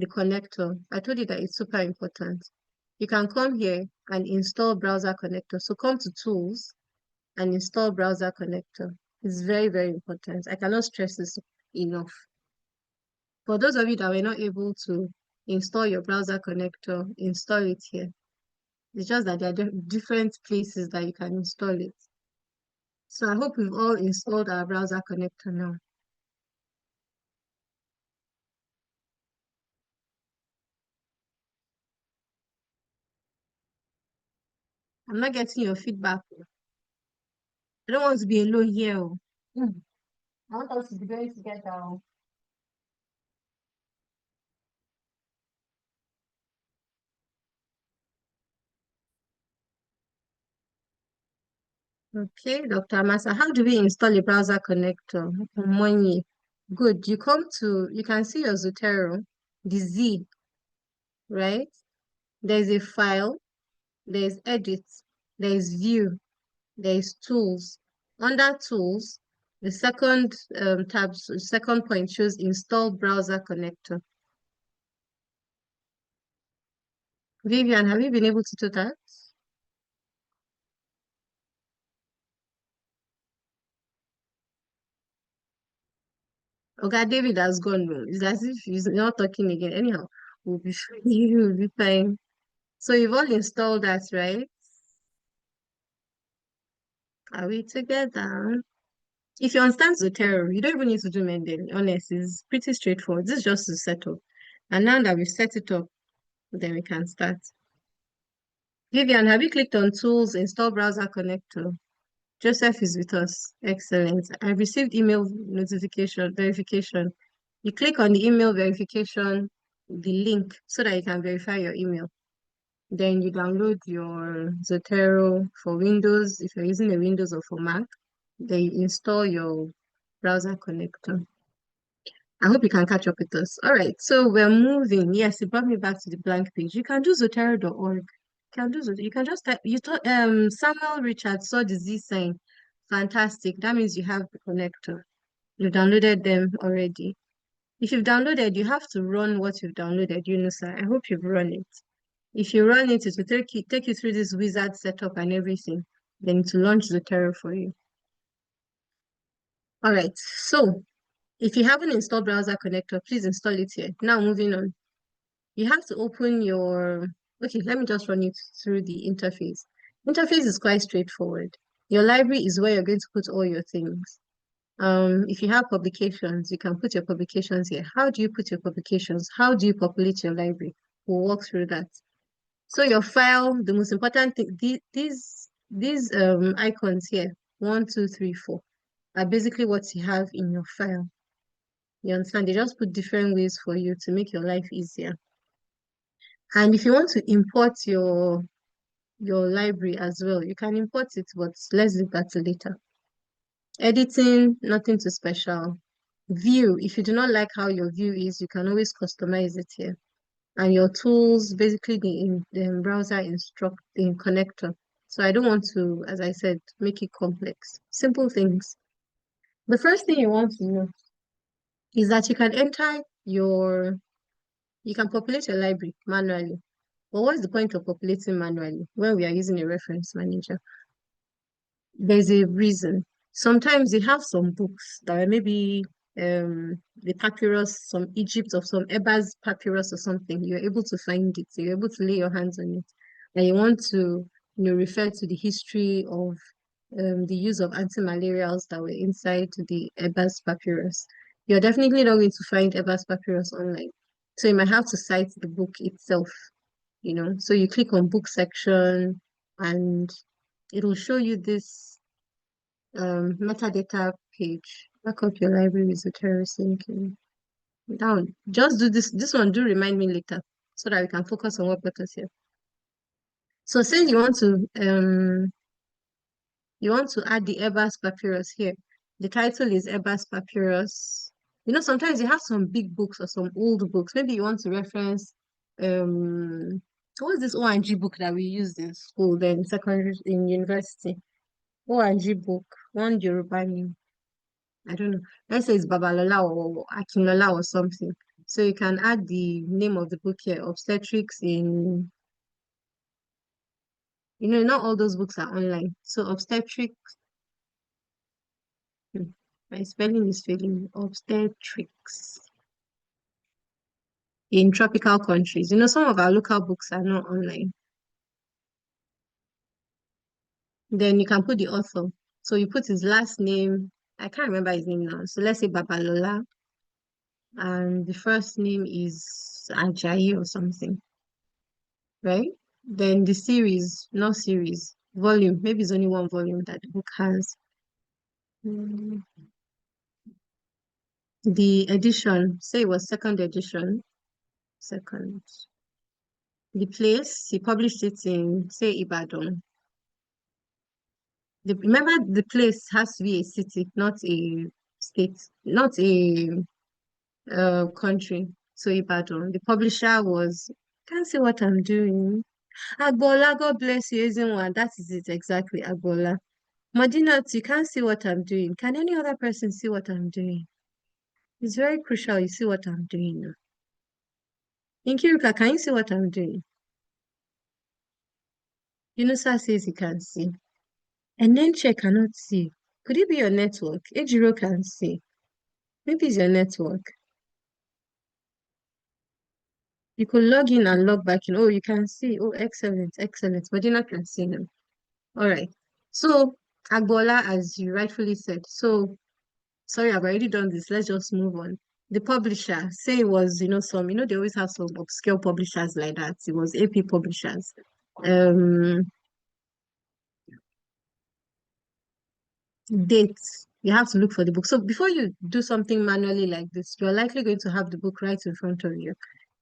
connector, I told you that it's super important. You can come here and install browser connector. So come to tools and install browser connector. It's very, very important. I cannot stress this enough. For those of you that were not able to install your browser connector, install it here. It's just that there are different places that you can install it. So I hope we've all installed our browser connector now. I'm not getting your feedback. I don't want to be alone here. I want us to be going together. Okay, Dr. Masa, how do we install a browser connector? Money. Good. You can see your Zotero, the Z, right? There's a file, there's edit, there's view, there's tools. Under tools, the second tab, second point shows install browser connector. Vivian, have you been able to do that? Okay, David has gone. No. It's as if he's not talking again. Anyhow, we'll be you'll be fine. So you've all installed that, right? Are we together? If you understand Zotero, you don't even need to do Mendel. Honest, it's pretty straightforward. This is just to set up. And now that we've set it up, then we can start. Vivian, have you clicked on Tools, Install Browser Connector? Joseph is with us. Excellent. I've received email notification, verification. You click on the email verification, the link, so that you can verify your email. Then you download your Zotero for Windows, if you're using a Windows or for Mac. Then you install your browser connector. I hope you can catch up with us. All right, so we're moving. Yes, it brought me back to the blank page. You can do Zotero.org. You can do Zotero. You can just type. You thought Samuel Richard saw the Z sign. Fantastic. That means you have the connector. You've downloaded them already. If you've downloaded, you have to run what you've downloaded, sir. I hope you've run it. If you run it, it will take you through this wizard setup and everything. Then to launch Zotero for you. All right, so if you haven't installed Browser Connector, please install it here. Now moving on. You have to open your, okay, let me just run you through the interface. Interface is quite straightforward. Your library is where you're going to put all your things. If you have publications, you can put your publications here. How do you put your publications? How do you populate your library? We'll walk through that. So your file, the most important thing, these icons here, 1, 2, 3, 4, are basically what you have in your file. You understand? They just put different ways for you to make your life easier. And if you want to import your library as well, you can import it, but let's leave that to later. Editing, nothing too special. View, if you do not like how your view is, you can always customize it here. And your tools, basically the browser in connector. So I don't want to, as I said, make it complex. Simple things. The first thing you want to know is that you can you can populate your library manually. But what's the point of populating manually when we are using a reference manager? There's a reason. Sometimes you have some books that are maybe the papyrus, some Egypt or some Eba's papyrus or something. You're able to find it. So you're able to lay your hands on it. And you want to refer to the history of the use of anti-malarials that were inside the Eba's papyrus. You're definitely not going to find Eba's papyrus online. So you might have to cite the book itself, So you click on book section and it'll show you this metadata page. Back up your library with Zotero syncing. Down. Just do this one, do remind me later so that we can focus on what brought us here. So since you want to add the Ebers papyrus here. The title is Ebers papyrus. Sometimes you have some big books or some old books. Maybe you want to reference what's this O&G book that we used in school, then in university? O&G book, one Yoruba name. I don't know. Let's say it's Babalola or Akinlola or something. So you can add the name of the book here, Obstetrics in, not all those books are online. So obstetrics, my spelling is failing. Obstetrics in tropical countries. Some of our local books are not online. Then you can put the author. So you put his last name. I can't remember his name now. So let's say Babalola. And the first name is Ajayi or something. Right? Then the series, not series, volume. Maybe it's only one volume that the book has. The edition, say it was second edition. Second. The place, he published it in, say, Ibadan. Remember, the place has to be a city, not a state, not a country. So Ibadan. The publisher was, can't see what I'm doing. Agbola, God bless you, isn't one. That is it, exactly, Agbola. Madinat, you can't see what I'm doing. Can any other person see what I'm doing? It's very crucial you see what I'm doing now. Inkiruka, can you see what I'm doing? Yunusa says he can see. And then Che cannot see. Could it be your network? Ejiro can see. Maybe it's your network. You could log in and log back in. Oh, you can see. Oh, excellent, excellent. But you're not can see them. All right. So, Agbola, as you rightfully said. So, sorry, I've already done this. Let's just move on. The publisher, say it was, some, they always have some obscure publishers like that. It was AP Publishers. Dates. You have to look for the book. So before you do something manually like this, you're likely going to have the book right in front of you.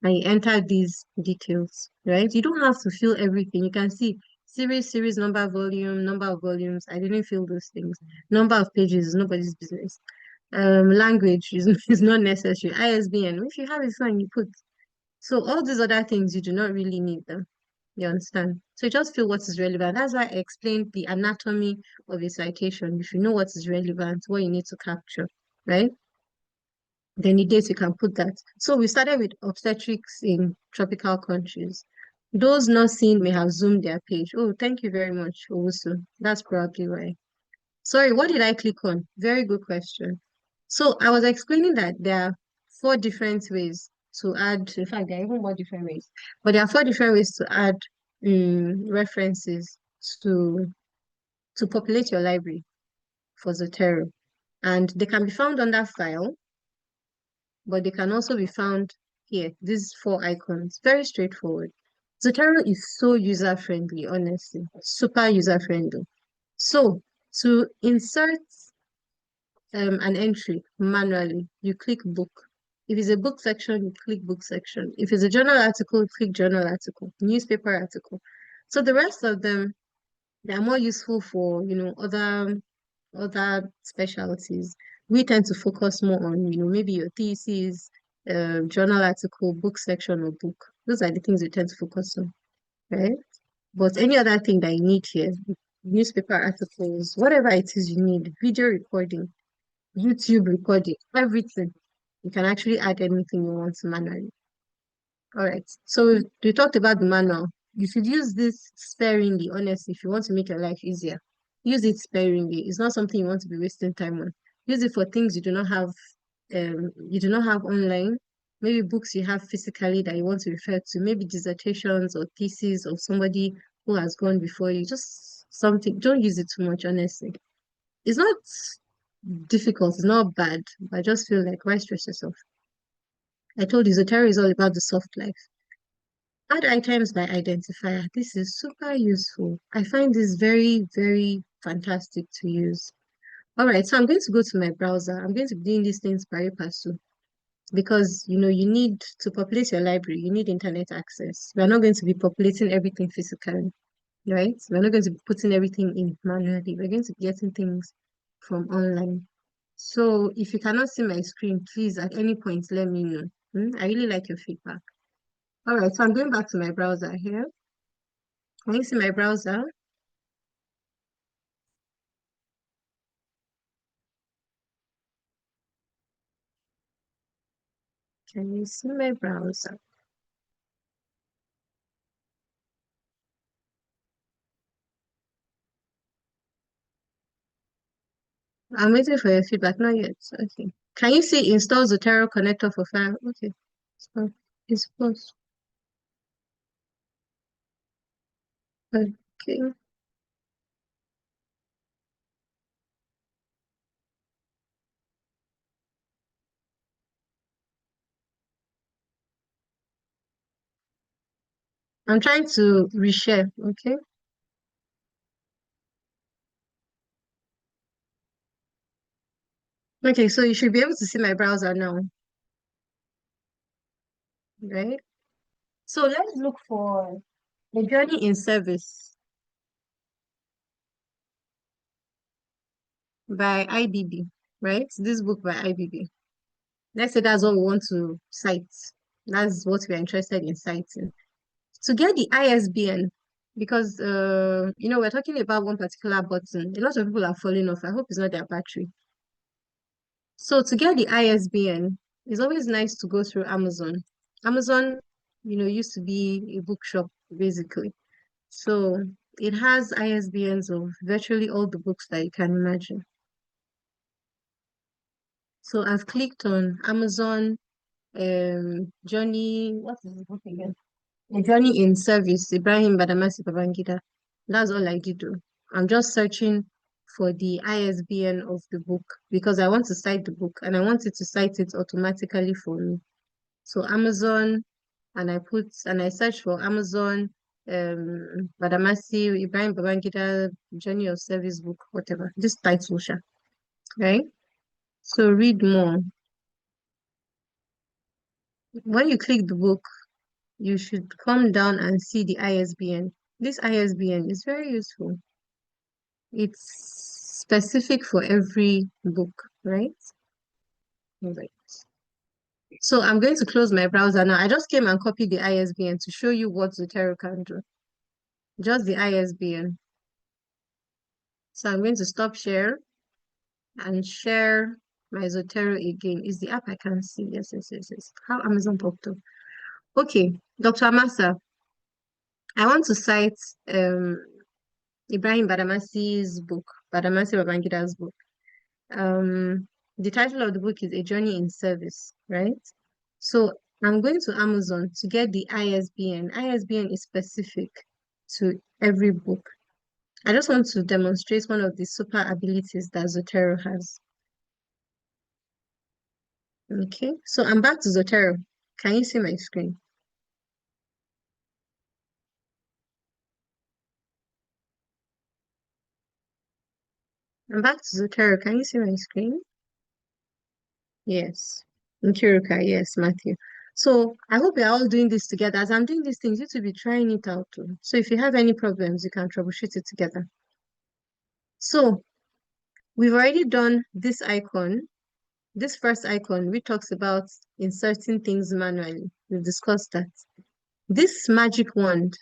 And you enter these details, right? You don't have to fill everything. You can see series, number, volume, number of volumes. I didn't fill those things. Number of pages is nobody's business. Language is not necessary. ISBN, if you have it, fine, you put. So all these other things, you do not really need them. You understand? So you just feel what is relevant. That's why I explained the anatomy of a citation. If you know what is relevant, what you need to capture, right? Then the dates, you can put that. So we started with obstetrics in tropical countries. Those not seen may have zoomed their page. Oh, thank you very much, Owusu. That's probably why. Sorry, what did I click on? Very good question. So I was explaining that there are 4 different ways to add, in fact, there are even more different ways, but there are 4 different ways to add references to populate your library for Zotero. And they can be found under file, but they can also be found here, these 4 icons. Very straightforward. Zotero is so user-friendly, honestly, super user-friendly. So to insert an entry manually, you click book. If it's a book section, you click book section. If it's a journal article, click journal article, newspaper article. So the rest of them, they are more useful for, other specialties. We tend to focus more on, maybe your thesis, journal article, book section, or book. Those are the things we tend to focus on, right? But any other thing that you need here, newspaper articles, whatever it is you need, video recording, YouTube recording, everything. You can actually add anything you want manually. All right. So we talked about the manual. You should use this sparingly, honestly, if you want to make your life easier. Use it sparingly. It's not something you want to be wasting time on. Use it for things you do not have online. Maybe books you have physically that you want to refer to, maybe dissertations or theses of somebody who has gone before you. Just something. Don't use it too much, honestly. It's not difficult, it's not bad, but I just feel like why stress yourself? I told you Zotero is all about the soft life. Add items by identifier. This is super useful. I find this very, very fantastic to use. All right, so I'm going to go to my browser. I'm going to be doing these things pari passu because you need to populate your library, you need internet access. We're not going to be populating everything physically, right? We're not going to be putting everything in manually. We're going to be getting things from online. So if you cannot see my screen, please at any point let me know. I really like your feedback. All right, so I'm going back to my browser here. Can you see my browser? Can you see my browser? I'm waiting for your feedback. Not yet. Okay. Can you see install Zotero connector for file? Okay. So it's close. Okay. I'm trying to reshare. Okay. Okay, so you should be able to see my browser now, right? So let's look for the journey in service by IBB, right? This book by IBB. Let's say that's what we want to cite. That's what we're interested in citing. To get the ISBN, because we're talking about one particular button. A lot of people are falling off. I hope it's not their battery. So to get the ISBN, it's always nice to go through Amazon. Amazon, used to be a bookshop, basically. So it has ISBNs of virtually all the books that you can imagine. So I've clicked on Amazon, Johnny, what is the book again? A Journey in Service, Ibrahim Badamasi Babangida. That's all I did do. I'm just searching for the ISBN of the book because I want to cite the book and I want it to cite it automatically for me. So Amazon, and I search for Amazon, Badamasi, Ibrahim Babangida, Journey of Service book, whatever. This title, right? So read more. When you click the book, you should come down and see the ISBN. This ISBN is very useful. It's specific for every book, right? Right. So I'm going to close my browser now. I just came and copied the ISBN to show you what Zotero can do. Just the ISBN. So I'm going to stop share and share my Zotero again. Is the app I can see? Yes. How Amazon popped up. Okay, Dr. Amasa, I want to cite Ibrahim Badamasi's book, Badamasi Babangida's book. The title of the book is A Journey in Service, right? So I'm going to Amazon to get the ISBN. ISBN is specific to every book. I just want to demonstrate one of the super abilities that Zotero has. Okay, so I'm back to Zotero. Can you see my screen? I'm back to Zotero. Can you see my screen? Yes. Nkiruka, yes, Matthew. So I hope we're all doing this together. As I'm doing these things, you to be trying it out too. So if you have any problems, you can troubleshoot it together. So we've already done this icon, this first icon, which talks about inserting things manually. We've discussed that. This magic wand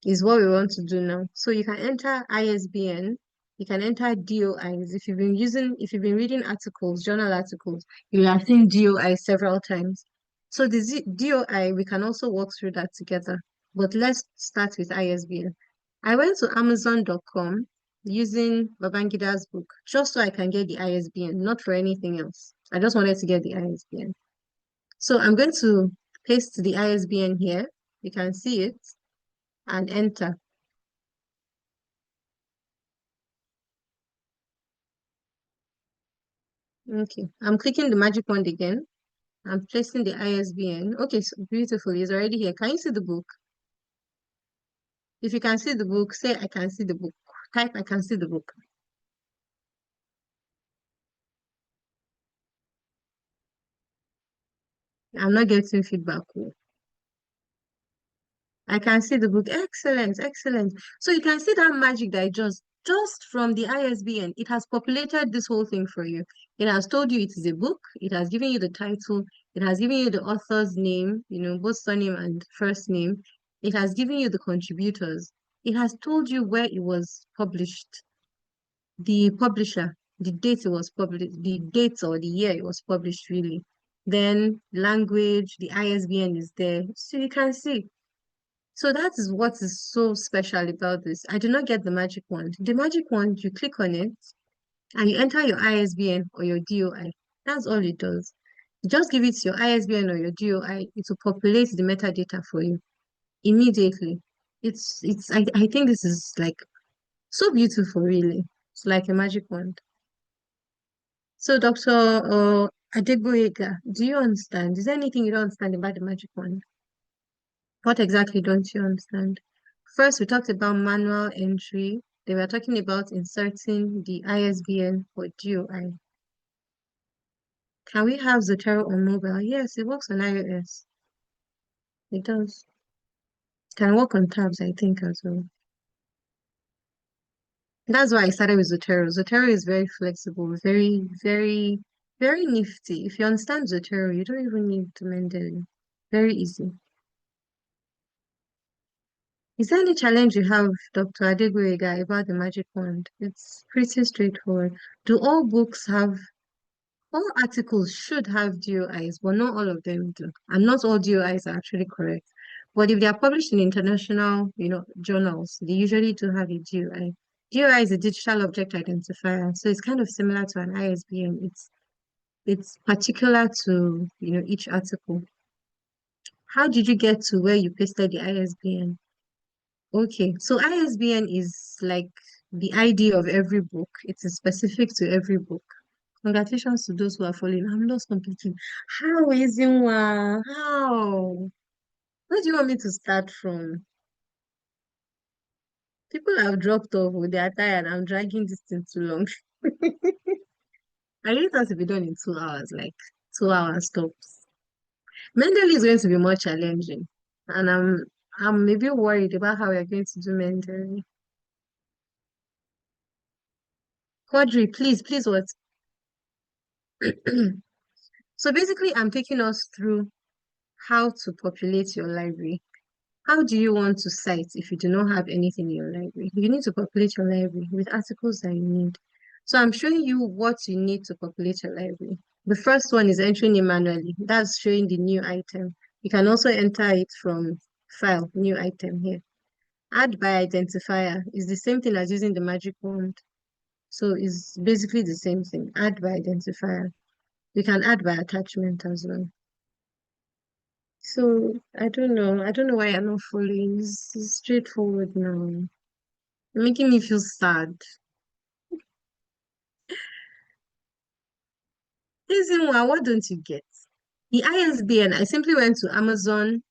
is what we want to do now. So you can enter ISBN, you can enter DOIs. If you've been reading articles, journal articles, you have seen DOI several times. So the DOI, we can also walk through that together. But let's start with ISBN. I went to Amazon.com using Babangida's book, just so I can get the ISBN, not for anything else. I just wanted to get the ISBN. So I'm going to paste the ISBN here. You can see it and enter. Okay, I'm clicking the magic wand again. I'm placing the ISBN. Okay, so beautiful. It's already here. Can you see the book? If you can see the book, say I can see the book. Type I can see the book. I'm not getting feedback. I can see the book. Excellent, excellent. So you can see that magic that just from the ISBN, it has populated this whole thing for you. It has told you it is a book. It has given you the title. It has given you the author's name, both surname and first name. It has given you the contributors. It has told you where it was published, the publisher, the date it was published, the date or the year it was published, really. Then language, the ISBN is there. So you can see. So that is what is so special about this. I do not get the magic wand. The magic wand, you click on it and you enter your ISBN or your DOI. That's all it does. Just give it your ISBN or your DOI. It will populate the metadata for you immediately. I think this is like so beautiful, really. It's like a magic wand. So Dr. Adegboyega, do you understand? Is there anything you don't understand about the magic wand? What exactly don't you understand? First, we talked about manual entry. They were talking about inserting the ISBN for GUI. Can we have Zotero on mobile? Yes, it works on iOS. It does. Can work on tabs, I think, as well. That's why I started with Zotero. Zotero is very flexible, very, very, very nifty. If you understand Zotero, you don't even need to Mendeley. Very easy. Is there any challenge you have, Dr. Adegboyega, about the magic wand? It's pretty straightforward. Do all articles should have DOIs, but not all of them do. And not all DOIs are actually correct. But if they are published in international, journals, they usually do have a DOI. DOI is a digital object identifier, so it's kind of similar to an ISBN. It's particular to, each article. How did you get to where you pasted the ISBN? Okay, so ISBN is like the ID of every book. It is specific to every book. Congratulations to those who are following. I'm lost completely. How is it? How? Where do you want me to start from? People have dropped off with their tired. I'm dragging this thing too long. I really thought to be done in 2 hours, like 2 hours tops. Mendeley is going to be more challenging, and I'm maybe worried about how we're going to do Mendeley. Quadri, please, what? So basically, I'm taking us through how to populate your library. How do you want to cite if you do not have anything in your library? You need to populate your library with articles that you need. So I'm showing you what you need to populate your library. The first one is entering it manually. That's showing the new item. You can also enter it from file, new item here. Add by identifier is the same thing as using the magic wand. So it's basically the same thing. Add by identifier. You can add by attachment as well. So I don't know. I don't know why I'm not following. It's straightforward now. You're making me feel sad. What don't you get? The ISBN, I simply went to Amazon.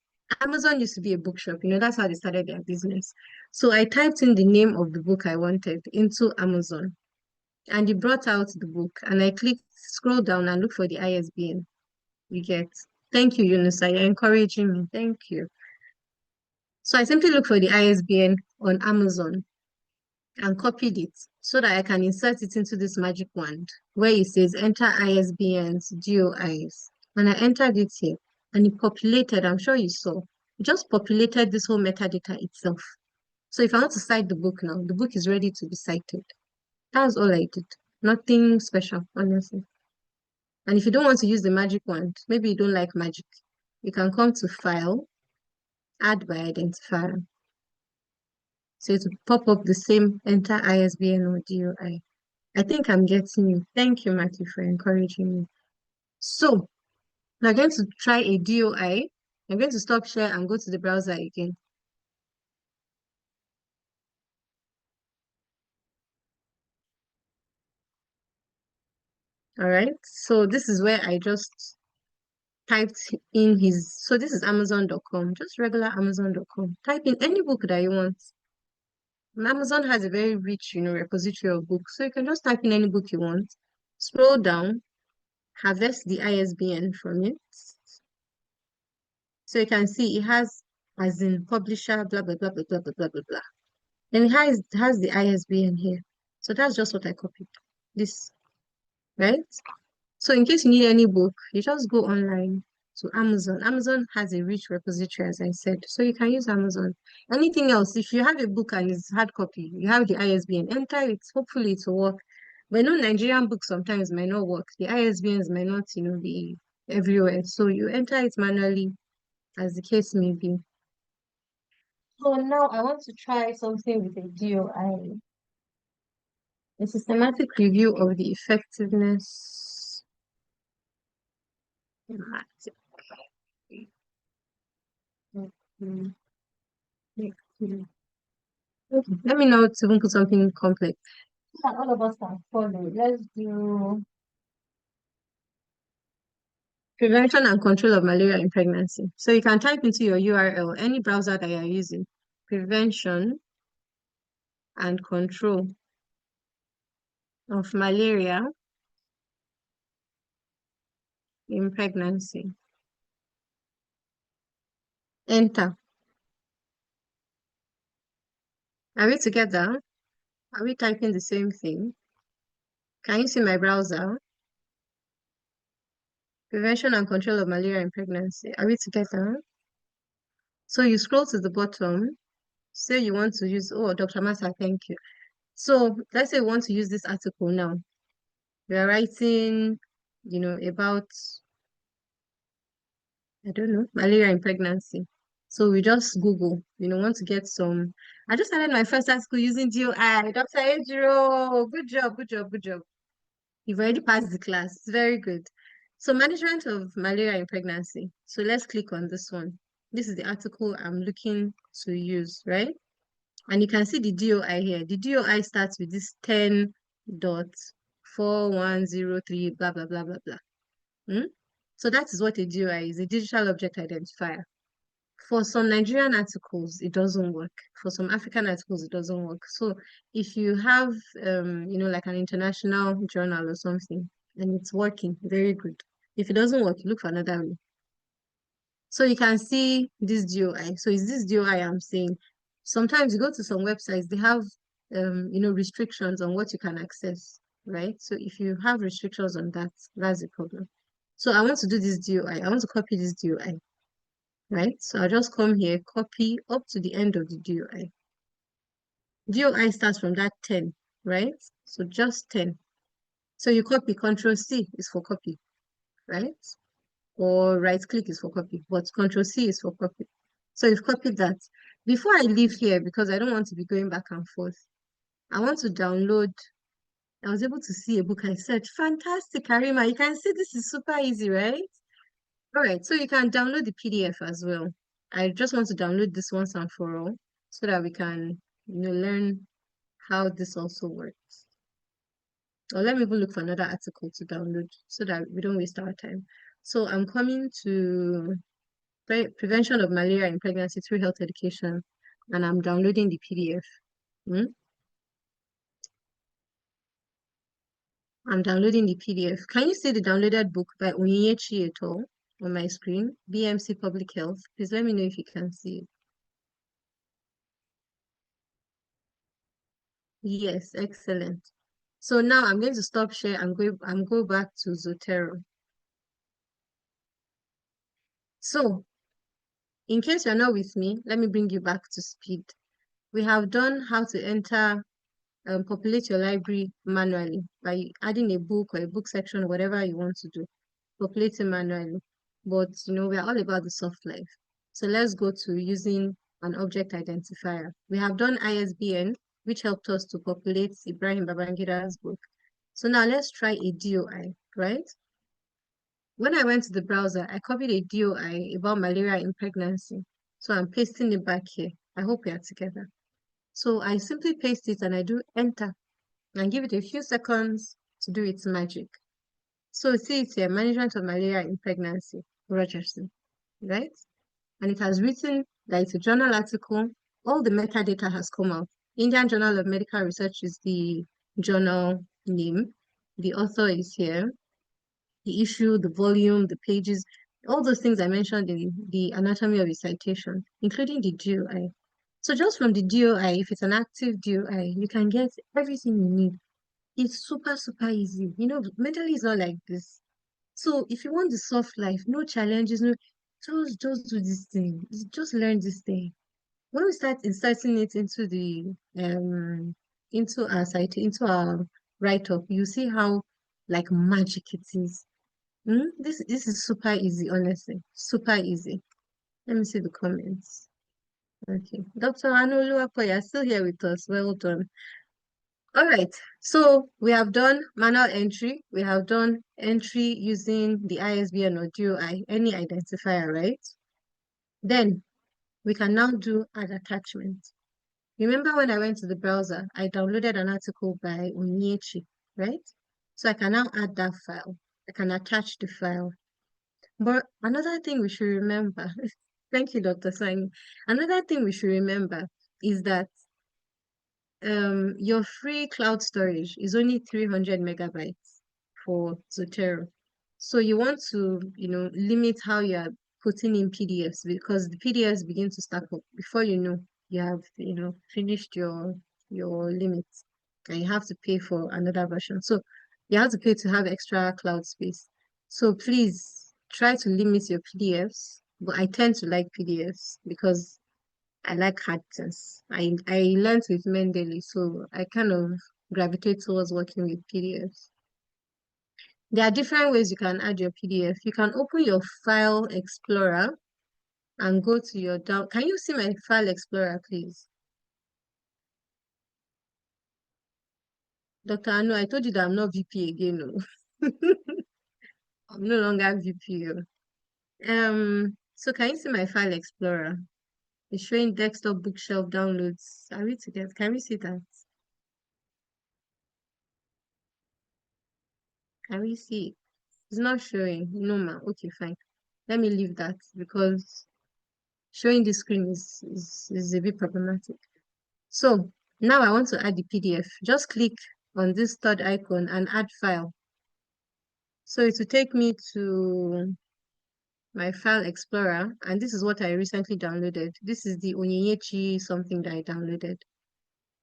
Amazon used to be a bookshop, that's how they started their business. So I typed in the name of the book I wanted into Amazon, and it brought out the book, and I clicked, scroll down and look for the ISBN. You get. Thank you, Yunusa. You're encouraging me. Thank you. So I simply look for the ISBN on Amazon and copied it so that I can insert it into this magic wand where it says enter ISBNs, DOIs. And I entered it here and it populated, I'm sure you saw, it just populated this whole metadata itself. So if I want to cite the book now, the book is ready to be cited. That was all I did. Nothing special, honestly. And if you don't want to use the magic wand, maybe you don't like magic, you can come to File, Add by Identifier. So it will pop up the same enter ISBN or DOI. I think I'm getting you. Thank you, Matthew, for encouraging me. So we're going to try a DOI. I'm going to stop share and go to the browser again. All right. So this is where I just typed in so this is Amazon.com, just regular Amazon.com. Type in any book that you want. And Amazon has a very rich, repository of books. So you can just type in any book you want. Scroll down, harvest the ISBN from it. So you can see it has as in publisher, blah, blah, blah, blah, blah, blah, blah, blah, blah. And it has the ISBN here. So that's just what I copied. This, right? So in case you need any book, you just go online to Amazon. Amazon has a rich repository, as I said. So you can use Amazon. Anything else, if you have a book and it's hard copy, you have the ISBN, enter it. Hopefully it will work. But no, Nigerian books sometimes might not work. The ISBNs might not, be everywhere. So you enter it manually, as the case may be. So now I want to try something with a DOI. A systematic review of the effectiveness. Okay, let me know to put something complex. Yeah, all of us can follow. Let's do prevention and control of malaria in pregnancy. So you can type into your URL, any browser that you're using, prevention and control of malaria in pregnancy. Enter. Are we together? Are we typing the same thing? Can you see my browser? Prevention and control of malaria in pregnancy. Are we together? So you scroll to the bottom, say you want to use, oh, Dr. Massa, thank you. So let's say we want to use this article now. We are writing, about, I don't know, malaria in pregnancy. So we just Google, want to get some. I just started my first article using DOI. Dr. Ejiro, good job, good job, good job. You've already passed the class. It's very good. So management of malaria in pregnancy. So let's click on this one. This is the article I'm looking to use, right? And you can see the DOI here. The DOI starts with this 10.4103, blah, blah, blah, blah, blah. So that is what a DOI is, a digital object identifier. For some Nigerian articles, it doesn't work. For some African articles, it doesn't work. So if you have, like an international journal or something, and it's working, very good. If it doesn't work, look for another way. So you can see this DOI. So is this DOI I'm saying? Sometimes you go to some websites, they have, restrictions on what you can access, right? So if you have restrictions on that, that's a problem. So I want to do this DOI. I want to copy this DOI, right? So I'll just come here, copy up to the end of the DOI. DOI starts from that 10, right? So just 10. So you copy, Control C is for copy, right? Or right click is for copy, but Control C is for copy. So you've copied that. Before I leave here, because I don't want to be going back and forth, I want to download. I was able to see a book I searched. Fantastic, Karima. You can see this is super easy, right? All right, so you can download the PDF as well. I just want to download this once and for all so that we can, learn how this also works. Or let me even look for another article to download so that we don't waste our time. So I'm coming to prevention of malaria in pregnancy through health education, and I'm downloading the PDF. I'm downloading the PDF. Can you see the downloaded book by Onyinyechi et al. On my screen? BMC Public Health. Please let me know if you can see it. Yes, excellent. So now I'm going to stop share and go back to Zotero. So in case you're not with me, let me bring you back to speed. We have done how to enter populate your library manually by adding a book or a book section, whatever you want to do, populate it manually. But we're all about the soft life. So let's go to using an object identifier. We have done ISBN, which helped us to populate Ibrahim Babangida's book. So now let's try a DOI, right? When I went to the browser, I copied a DOI about malaria in pregnancy. So I'm pasting it back here. I hope we are together. So I simply paste it and I do enter and give it a few seconds to do its magic. So see it's here, management of malaria in pregnancy, Rogerson, right? And it has written that it's a journal article. All the metadata has come out. Indian Journal of Medical Research is the journal name. The author is here. The issue, the volume, the pages, all those things I mentioned in the anatomy of a citation, including the DOI. So just from the DOI, if it's an active DOI, you can get everything you need. It's super, super easy. Mentally it's not like this. So if you want the soft life, no challenges, just do this thing. Just learn this thing. When we start inserting it into the into our site, into our write-up, you see how like magic it is. This is super easy, honestly. Super easy. Let me see the comments. Okay. Dr. Anolu, you're still here with us. Well done. All right. So we have done manual entry. We have done entry using the ISBN or DOI, any identifier, right? Then we can now do add attachment. Remember when I went to the browser, I downloaded an article by Onyinyechi, right? So I can now add that file. I can attach the file. But another thing we should remember, thank you, Dr. Sani. Another thing we should remember is that your free cloud storage is only 300 megabytes for Zotero. So you want to, limit how you're putting in PDFs because the PDFs begin to stack up before you know you have, finished your limits and you have to pay for another version. So you have to pay to have extra cloud space. So please try to limit your PDFs, but I tend to like PDFs because I like hard things. I learned with Mendeley, so I kind of gravitate towards working with PDFs. There are different ways you can add your PDF. You can open your File Explorer and go to your down. Can you see my File Explorer, please? Dr. Anu, I told you that I'm not VP again. No. I'm no longer VPO. So can you see my file explorer? It's showing desktop bookshelf downloads. Are we together? Can we see that? Can we see it? It's not showing. No, ma. Okay, fine. Let me leave that because showing the screen is a bit problematic. So now I want to add the PDF. Just click on this third icon and add file. So it will take me to my file explorer, and this is what I recently downloaded. This is the Onyinyechi something that I downloaded.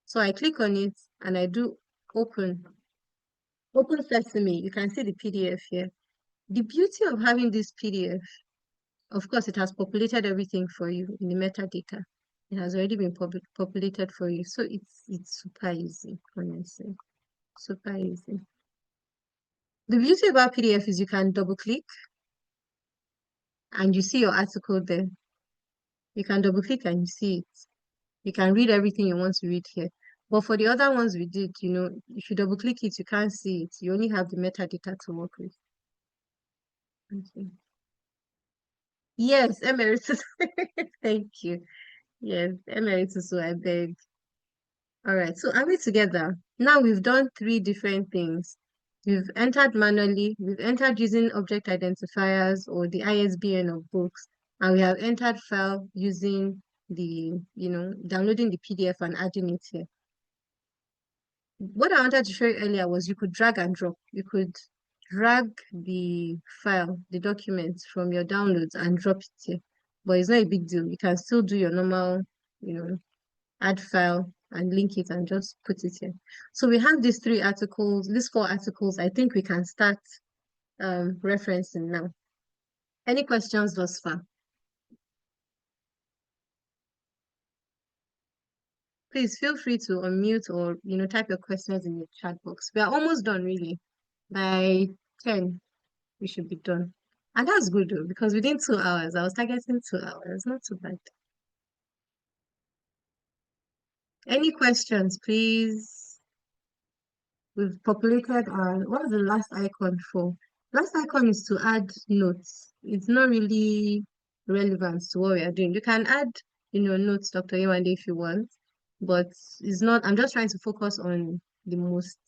So I click on it and I do open. Open Sesame. You can see the PDF here. The beauty of having this PDF, of course, it has populated everything for you in the metadata. It has already been populated for you. So it's super easy, honestly. Super easy. The beauty about PDF is you can double click and you see your article there. You can double click and you see it. You can read everything you want to read here. But for the other ones we did, if you double click it, you can't see it. You only have the metadata to work with. Okay. Yes, emeritus. Thank you. Yes, emeritus, so I beg. All right, so are we together? Now we've done 3 different things. We've entered manually, we've entered using object identifiers or the ISBN of books, and we have entered file using the, downloading the PDF and adding it here. What I wanted to show you earlier was you could drag and drop. You could drag the file, the documents from your downloads and drop it here. But it's not a big deal. You can still do your normal, add file and link it and just put it here. So we have these 4 articles. I think we can start referencing now. Any questions thus far? Please feel free to unmute or type your questions in the chat box. We are almost done, really. By 10, we should be done. And that's good though, because within 2 hours, I was targeting 2 hours. Not too bad. Any questions, please? We've populated what is the last icon for? Last icon is to add notes. It's not really relevant to what we are doing. You can add, notes, Dr. Yewande, if you want, but it's not. I'm just trying to focus on the most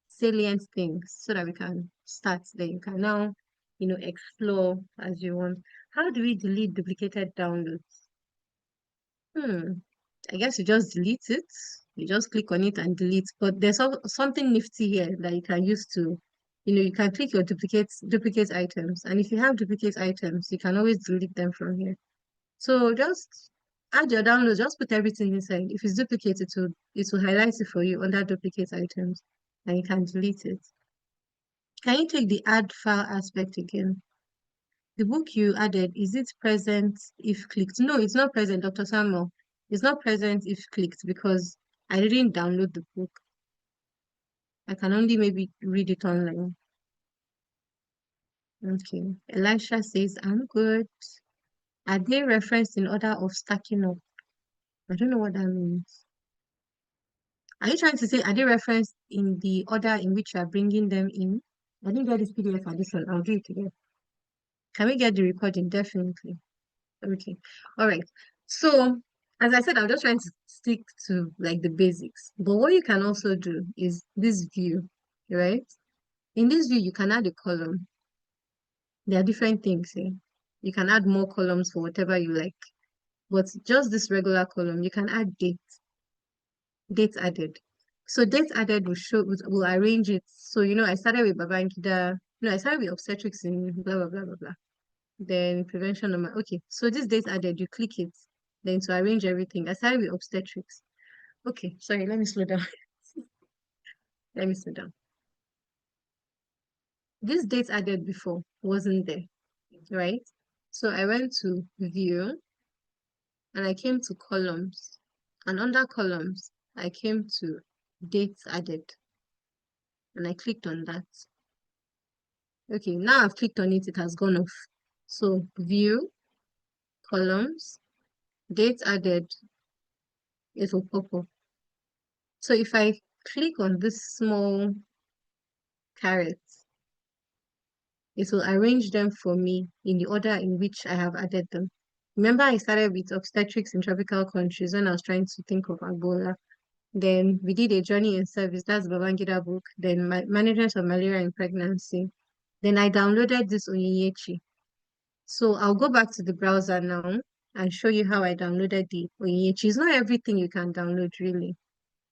salient things so that we can start. Then you can now, explore as you want. How do we delete duplicated downloads? I guess you just delete it. You just click on it and delete. But there's something nifty here that you can use to, you can click your duplicate items. And if you have duplicate items, you can always delete them from here. So just add your downloads, just put everything inside. If it's duplicate, it will highlight it for you under duplicate items and you can delete it. Can you take the add file aspect again? The book you added, is it present if clicked? No, it's not present, Dr. Samuel. It's not present if clicked because I didn't download the book. I can only maybe read it online. Okay. Elisha says, I'm good. Are they referenced in order of stacking up? I don't know what that means. Are you trying to say, are they referenced in the order in which you are bringing them in? I didn't get this PDF for this one. I'll do it again. Can we get the recording? Definitely. Okay. All right. So, as I said, I'm just trying to stick to like the basics. But what you can also do is this view, right? In this view, you can add a column. There are different things here. You can add more columns for whatever you like. But just this regular column, you can add date added. So date added will arrange it. So, I started with Babangida. I started with obstetrics in blah, blah, blah, blah, blah. Then prevention number. Okay, so this date added, you click it. Then to arrange everything, I started with obstetrics. Okay, sorry, let me slow down. Let me slow down. This date added before wasn't there, right? So I went to view and I came to columns. And under columns, I came to dates added. And I clicked on that. Okay, now I've clicked on it, it has gone off. So view, columns, dates added, it will pop up. So if I click on this small caret, it will arrange them for me in the order in which I have added them. Remember, I started with obstetrics in tropical countries when I was trying to think of Ebola. Then we did a journey in service, that's Babangida book. Then management of malaria in pregnancy. Then I downloaded this Onyinyechi. So I'll go back to the browser now and show you how I downloaded the Onyinyechi. It's not everything you can download really,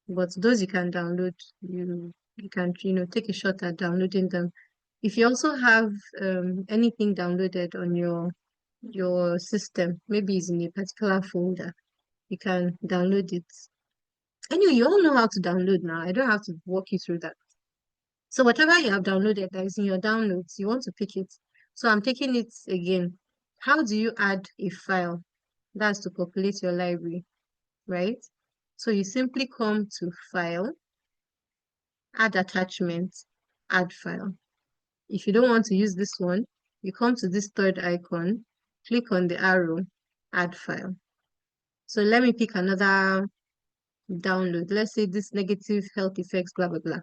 but those you can download, you can take a shot at downloading them. If you also have anything downloaded on your system, maybe it's in a particular folder, you can download it. Anyway, you all know how to download now. I don't have to walk you through that. So whatever you have downloaded that is in your downloads, you want to pick it. So I'm taking it again. How do you add a file? That's to populate your library, right? So you simply come to File, Add Attachment, Add File. If you don't want to use this one, you come to this third icon, click on the arrow, Add File. So let me pick another download. Let's say this negative health effects, blah, blah, blah.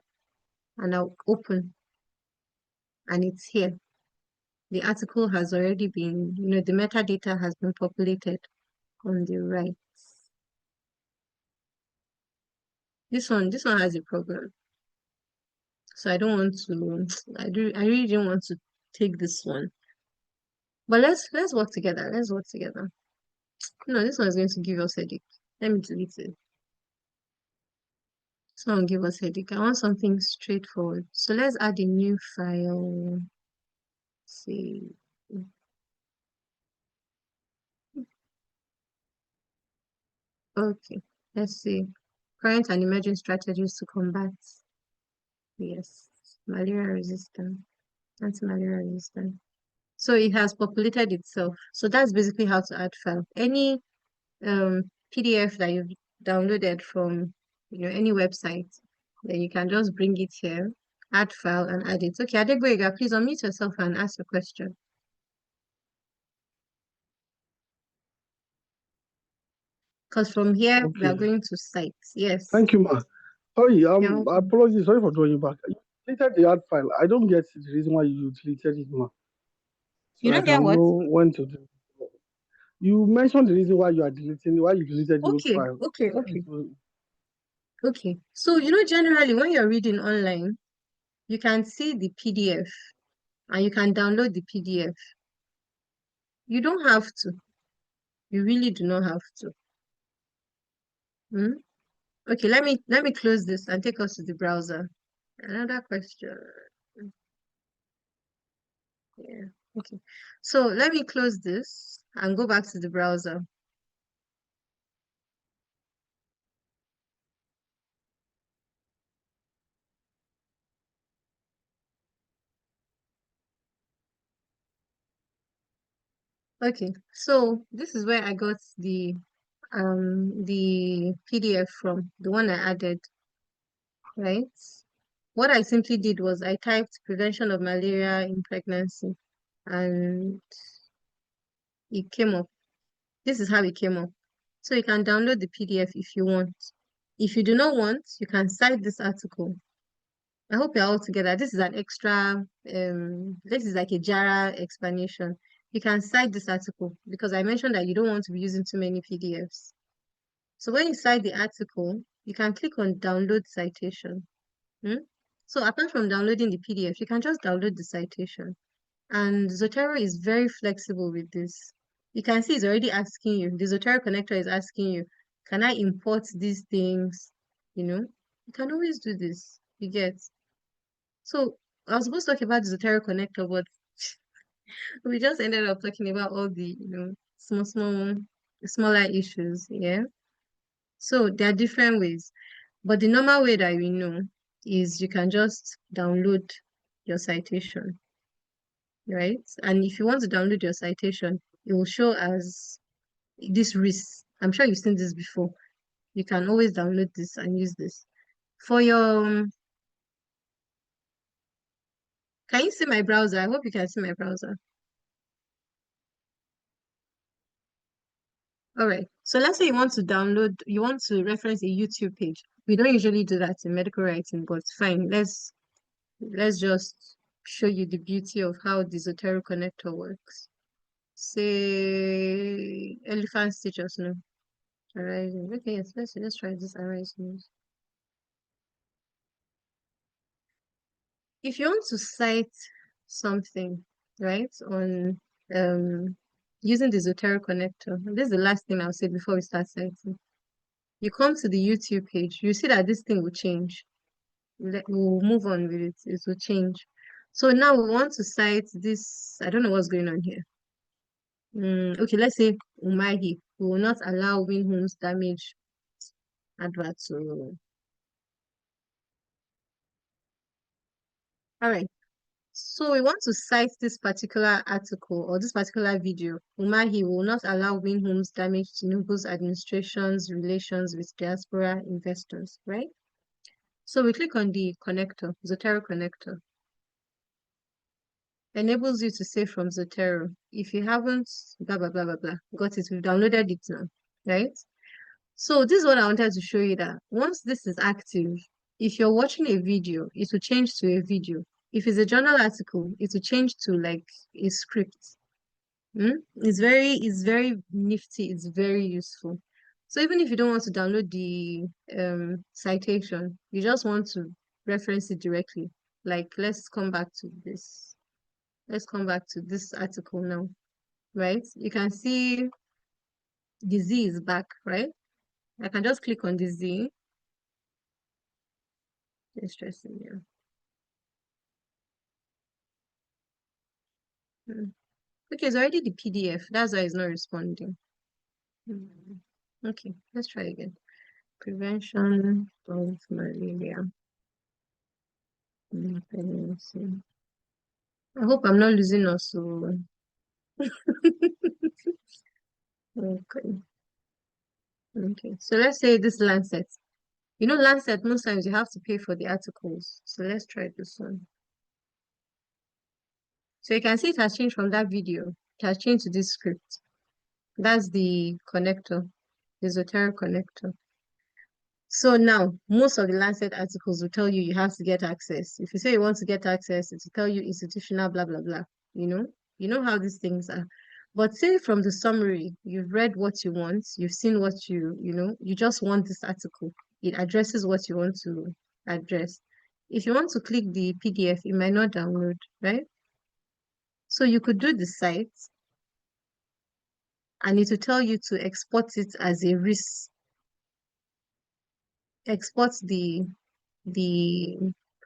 And I'll open. And it's here. The article has already been, the metadata has been populated on the right. This one has a problem. So I don't want to, I really didn't want to take this one. But let's work together. Let's work together. No, this one is going to give us headache. Let me delete it. This one will give us headache. I want something straightforward. So let's add a new file. Let's see. Okay, let's see. Current and emerging strategies to combat. Yes, malaria resistant, anti-malaria resistant. So it has populated itself. So that's basically how to add file. Any PDF that you've downloaded from any website, then you can just bring it here, add file and add it. Okay, Adegboyega, please unmute yourself and ask a question. Because from here we are going to sites. Yes. Thank you, ma. Sorry, apologies. Sorry for drawing you back. You deleted the add file. I don't get the reason why you deleted it, ma. So you don't get what? Know when to do. You mentioned the reason why you are deleting, why you deleted the old file. Okay. So generally when you're reading online, you can see the PDF and you can download the PDF. You don't have to. You really do not have to. Okay, let me close this and take us to the browser. Another question. Yeah, okay. So let me close this and go back to the browser. Okay, so this is where I got the PDF from, the one I added, right? What I simply did was I typed prevention of malaria in pregnancy and it came up. This is how it came up. So you can download the PDF if you want. If you do not want, you can cite this article. I hope you're all together. This is an extra, this is like a JARA explanation. You can cite this article because I mentioned that you don't want to be using too many PDFs. So when you cite the article, you can click on download citation. So apart from downloading the PDF, you can just download the citation. And Zotero is very flexible with this. You can see it's already asking you, the Zotero connector is asking you, can I import these things? You can always do this, you get. So I was supposed to talk about the Zotero connector, but we just ended up talking about all the, smaller issues, yeah. So there are different ways, but the normal way that we know is you can just download your citation, right? And if you want to download your citation, it will show as this RIS. I'm sure you've seen this before. You can always download this and use this. For your, can you see my browser? I hope you can see my browser. All right. So let's say you want to reference a YouTube page. We don't usually do that in medical writing, but fine. Let's just show you the beauty of how the Zotero connector works. Say elephant stitches, no. Arising. Okay, yes, let's try this arising. If you want to cite something, right, on using the Zotero connector, this is the last thing I'll say before we start citing. You come to the YouTube page, you see that this thing will change. We'll move on with it. It will change. So now we want to cite this. I don't know what's going on here. Okay, let's say Umahi. We will not allow Winhomes damage advert to. All right. So we want to cite this particular article or this particular video. Umahi will not allow Winhomes damage Tinubu's administration's relations with diaspora investors, right? So we click on the connector, Zotero connector. Enables you to save from Zotero. If you haven't, blah, blah, blah, blah, blah. Got it. We've downloaded it now, right? So this is what I wanted to show you, that once this is active, if you're watching a video, it will change to a video. If it's a journal article, it will change to like a script. It's very nifty. It's very useful. So even if you don't want to download the citation, you just want to reference it directly. Like, let's come back to this. Let's come back to this article now, right? You can see the Z is back, right? I can just click on the Z. Interesting, yeah. Okay, it's already the PDF. That's why it's not responding. Okay, let's try again. Prevention of malaria. I hope I'm not losing us. So okay. Okay. So let's say this Lancet. You know, Lancet, most times you have to pay for the articles. So let's try this one. So you can see it has changed from that video. It has changed to this script. That's the connector, the Zotero connector. So now, most of the Lancet articles will tell you you have to get access. If you say you want to get access, it will tell you institutional, blah, blah, blah. You know how these things are. But say from the summary, you've read what you want, you've seen what you just want this article. It addresses what you want to address. If you want to click the PDF, it might not download, right? So you could do the site, and it will tell you to export it as a RIS. Export the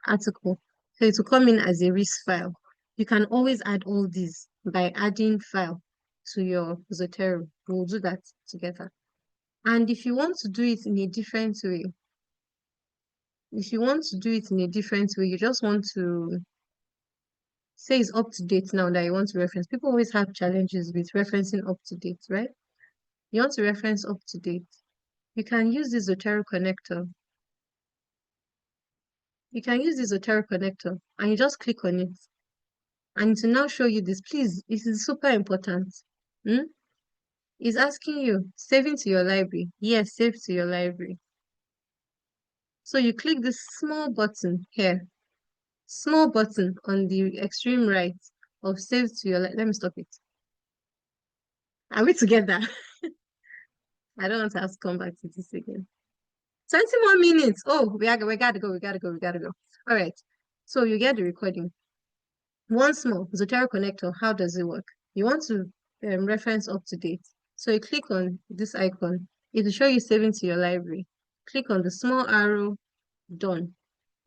article. So it will come in as a RIS file. You can always add all these by adding file to your Zotero. We'll do that together. And if you want to do it in a different way, you just want to say it's up to date now that you want to reference. People always have challenges with referencing up to date, right? You want to reference up to date. You can use the Zotero connector. You can use the Zotero connector and you just click on it. And to now show you this, please, this is super important. It's asking you, saving to your library. Yes, save to your library. So you click this small button here. Small button on the extreme right of save to your library. Let me stop it. Are we together? I don't want to have to come back to this again. 20 more minutes. Oh, we gotta go. All right. So you get the recording. Once more, Zotero connector, how does it work? You want to reference up to date. So you click on this icon. It will show you saving to your library. Click on the small arrow, done.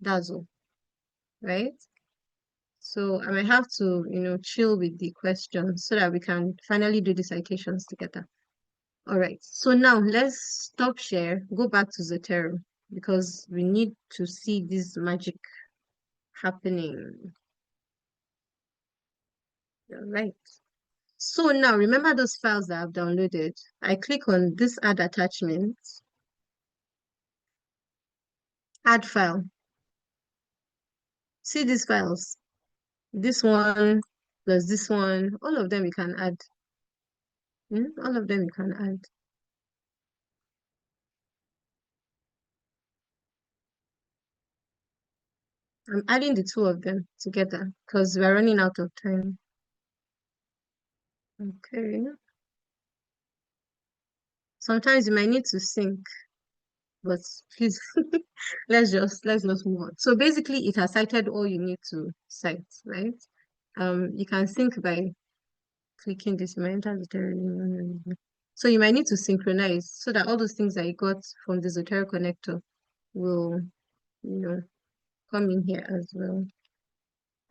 That's all, right? So I might have to, chill with the questions so that we can finally do the citations together. All right, so now let's stop share, go back to Zotero because we need to see this magic happening. All right. So now remember those files that I've downloaded. I click on this add attachment, add file. See these files. This one plus this one, all of them you can add. All of them you can add. I'm adding the two of them together because we're running out of time. Okay. Sometimes you might need to sync, but please let's just move on. So basically it has cited all you need to cite, right? You can sync by clicking this. You might enter Zotero. So you might need to synchronize so that all those things that you got from the Zotero connector will, come in here as well.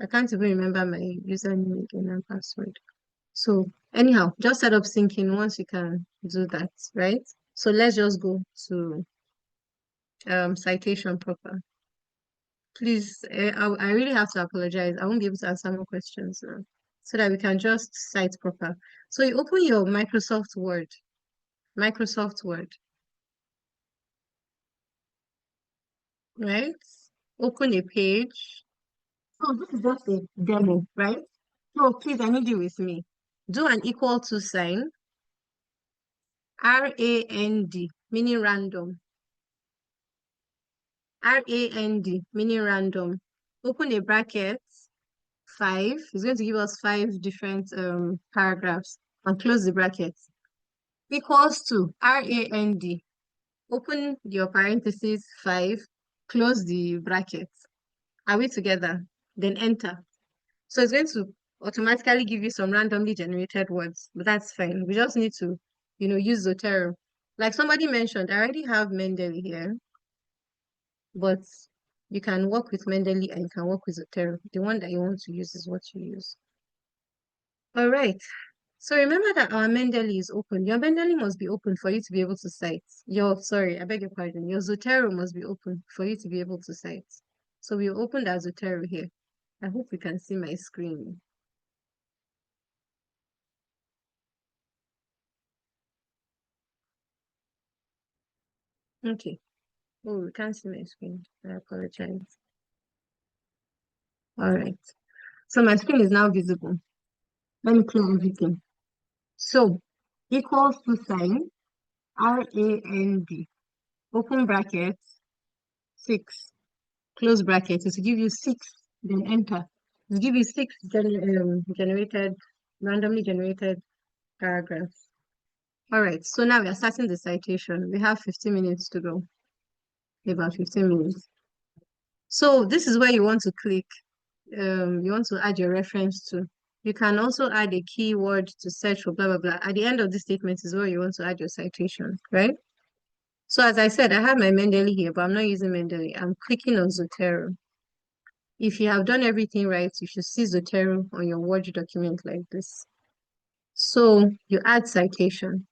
I can't even remember my username again and password. So anyhow, just set up syncing once you can do that, right? So let's just go to citation proper. Please, I really have to apologize. I won't be able to answer more questions now, so that we can just cite proper. So you open your Microsoft Word, right? Open a page. So this is just a demo, right? So please, I need you with me. Do an equal to sign, RAND, meaning random. RAND, meaning random. Open a bracket, 5. It's going to give us 5 different paragraphs, and close the bracket. Equals to RAND. Open your parentheses, 5, close the bracket. Are we together? Then enter. So it's going to automatically give you some randomly generated words, but that's fine. We just need to, use Zotero. Like somebody mentioned, I already have Mendeley here, but you can work with Mendeley and you can work with Zotero. The one that you want to use is what you use. All right. So remember that our Mendeley is open. Your Mendeley must be open for you to be able to cite. I beg your pardon. Your Zotero must be open for you to be able to cite. So we opened our Zotero here. I hope you can see my screen. Okay. Oh, we can't see my screen. I apologize. All right. So my screen is now visible. Let me clear everything. So equals to sign, RAND, open bracket, 6, close bracket. It will give you 6, then enter. It will give you 6 randomly generated paragraphs. All right. So now we are starting the citation. We have 15 minutes to go. About 15 minutes. So this is where you want to click. You want to add your reference to. You can also add a keyword to search for blah, blah, blah. At the end of the statement is where you want to add your citation, right? So as I said, I have my Mendeley here, but I'm not using Mendeley. I'm clicking on Zotero. If you have done everything right, you should see Zotero on your Word document like this. So you add citation.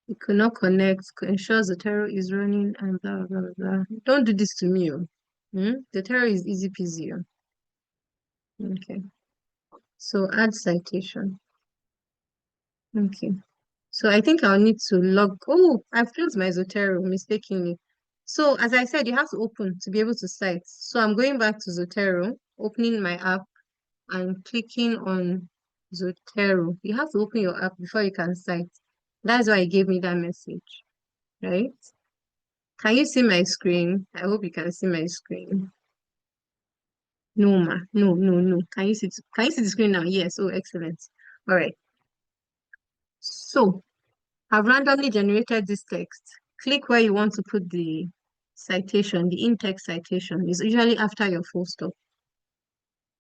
You cannot connect, ensure Zotero is running and blah, blah, blah, blah. Don't do this to me. Zotero is easy peasy. Okay. So add citation. Okay. So I think I'll need to log. Oh, I've closed my Zotero mistakenly. So as I said, you have to open to be able to cite. So I'm going back to Zotero, opening my app and clicking on Zotero. You have to open your app before you can cite. That's why it gave me that message, right? Can you see my screen? I hope you can see my screen. No, ma. No, no, no. Can you see the screen now? Yes. Oh, excellent. All right. So I've randomly generated this text. Click where you want to put the citation, the in-text citation. Is usually after your full stop.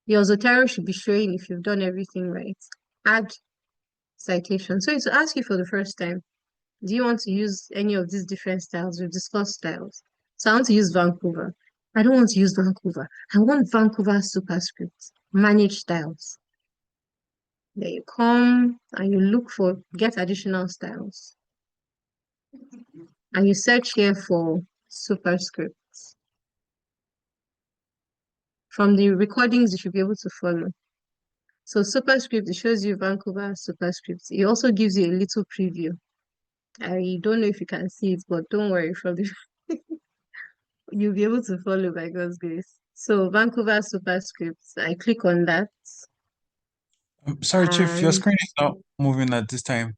Your Zotero should be showing if you've done everything right. Add citation. So it's to ask you for the first time, do you want to use any of these different styles? We've discussed styles. So I want to use Vancouver. I don't want to use Vancouver. I want Vancouver superscript. Manage styles. There you come and you look for get additional styles. And you search here for superscripts. From the recordings, you should be able to follow. So superscript, it shows you Vancouver superscripts. It also gives you a little preview. I don't know if you can see it, but don't worry, from the you'll be able to follow by God's grace. So Vancouver superscripts, I click on that. Sorry, Chief, your screen is not moving at this time.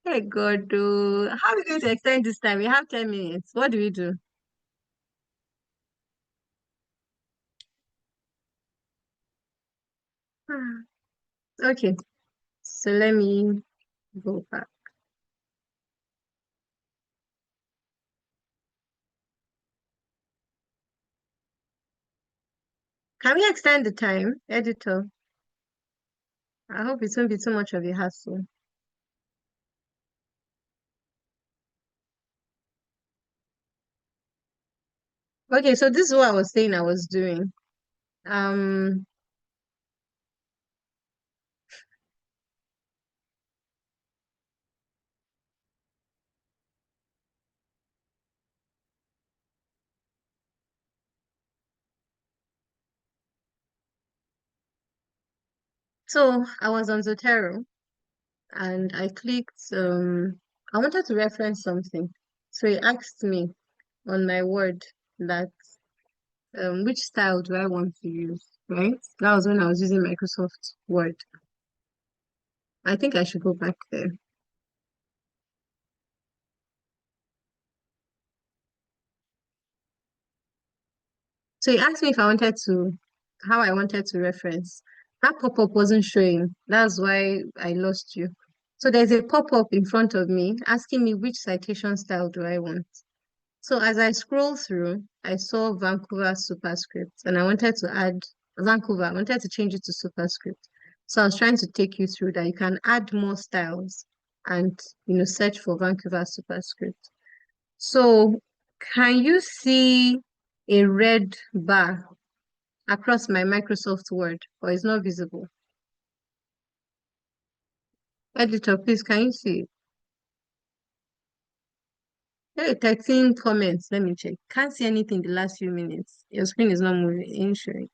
Hey God, how are we going to extend this time? We have 10 minutes. What do we do? Okay, so let me go back. Can we extend the time, editor? I hope it won't be too much of a hassle. Okay, so this is what I was saying I was doing. So I was on Zotero and I clicked, I wanted to reference something. So it asked me on my word that which style do I want to use, right? That was when I was using Microsoft Word. I think I should go back there. So he asked me if I wanted to, how I wanted to reference. That pop-up wasn't showing. That's why I lost you. So there's a pop-up in front of me asking me which citation style do I want. So as I scroll through, I saw Vancouver superscript and I wanted to add Vancouver. I wanted to change it to superscript. So I was trying to take you through that you can add more styles and search for Vancouver superscript. So can you see a red bar across my Microsoft Word, or it's not visible? Editor, please, can you see it? Hey, 13 comments. Let me check. Can't see anything the last few minutes. Your screen is not moving. Ain't showing.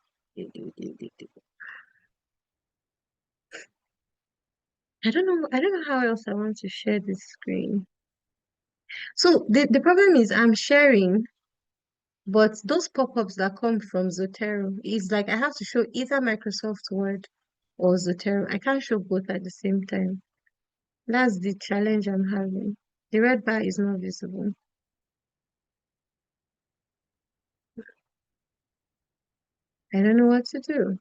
I don't know how else I want to share this screen. So the problem is I'm sharing, but those pop-ups that come from Zotero is like I have to show either Microsoft Word or Zotero. I can't show both at the same time. That's the challenge I'm having. The red bar is not visible. I don't know what to do.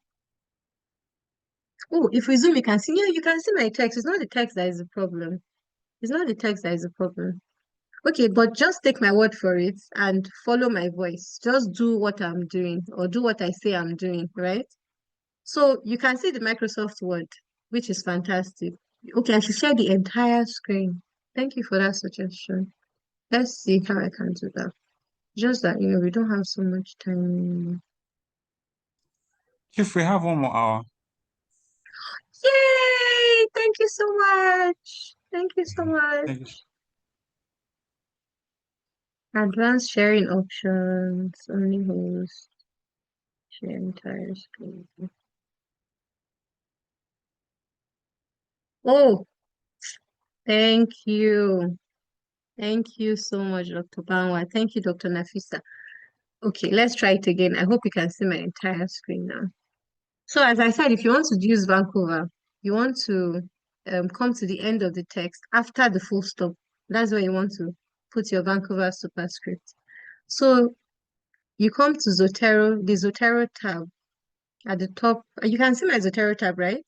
Oh, if we zoom, you can see, yeah, you can see my text. It's not the text that is the problem. It's not the text that is the problem. Okay, but just take my word for it and follow my voice. Just do what I'm doing or do what I say I'm doing, right? So you can see the Microsoft Word, which is fantastic. Okay, I should share the entire screen. Thank you for that suggestion. Let's see how I can do that. Just that, we don't have so much time. If we have 1 more hour. Yay! Thank you so much. Thank you so Thank you. much. Advanced sharing options, only host, share entire screen. Oh, thank you. Thank you so much, Dr. Banwa. Thank you, Dr. Nafisa. Okay, let's try it again. I hope you can see my entire screen now. So as I said, if you want to use Vancouver, you want to come to the end of the text after the full stop. That's where you want to put your Vancouver superscript. So you come to Zotero, the Zotero tab at the top. You can see my Zotero tab, right?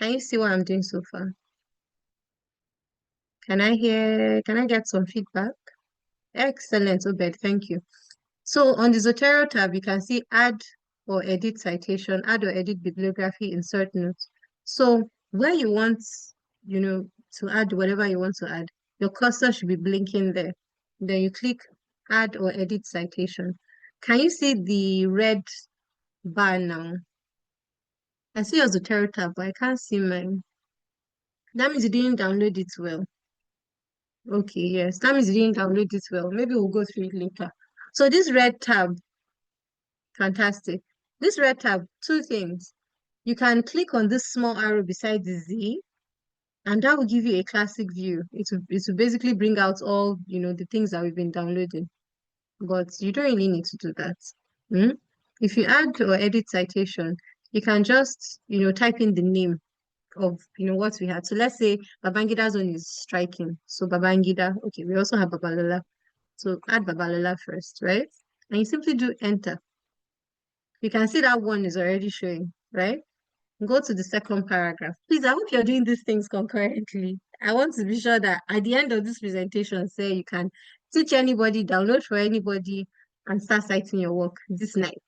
Can you see what I'm doing so far? Can I get some feedback? Excellent, Obed, thank you. So on the Zotero tab, you can see add or edit citation, add or edit bibliography, insert notes. So where you want, to add whatever you want to add, your cursor should be blinking there. Then you click add or edit citation. Can you see the red bar now? I see your Zotero tab, but I can't see mine. That means you didn't download it well. Okay, yes, that means you didn't download it well. Maybe we'll go through it later. So this red tab, fantastic. This red tab, two things. You can click on this small arrow beside the Z, and that will give you a classic view. It will basically bring out all, the things that we've been downloading. But you don't really need to do that. If you add or edit citation, you can just, type in the name of, what we had. So let's say Babangida's one is striking. So Babangida, okay, we also have Babalola. So add Babalola first, right? And you simply do enter. You can see that one is already showing, right? Go to the second paragraph. Please, I hope you're doing these things concurrently. I want to be sure that at the end of this presentation, say you can teach anybody, download for anybody, and start citing your work this night.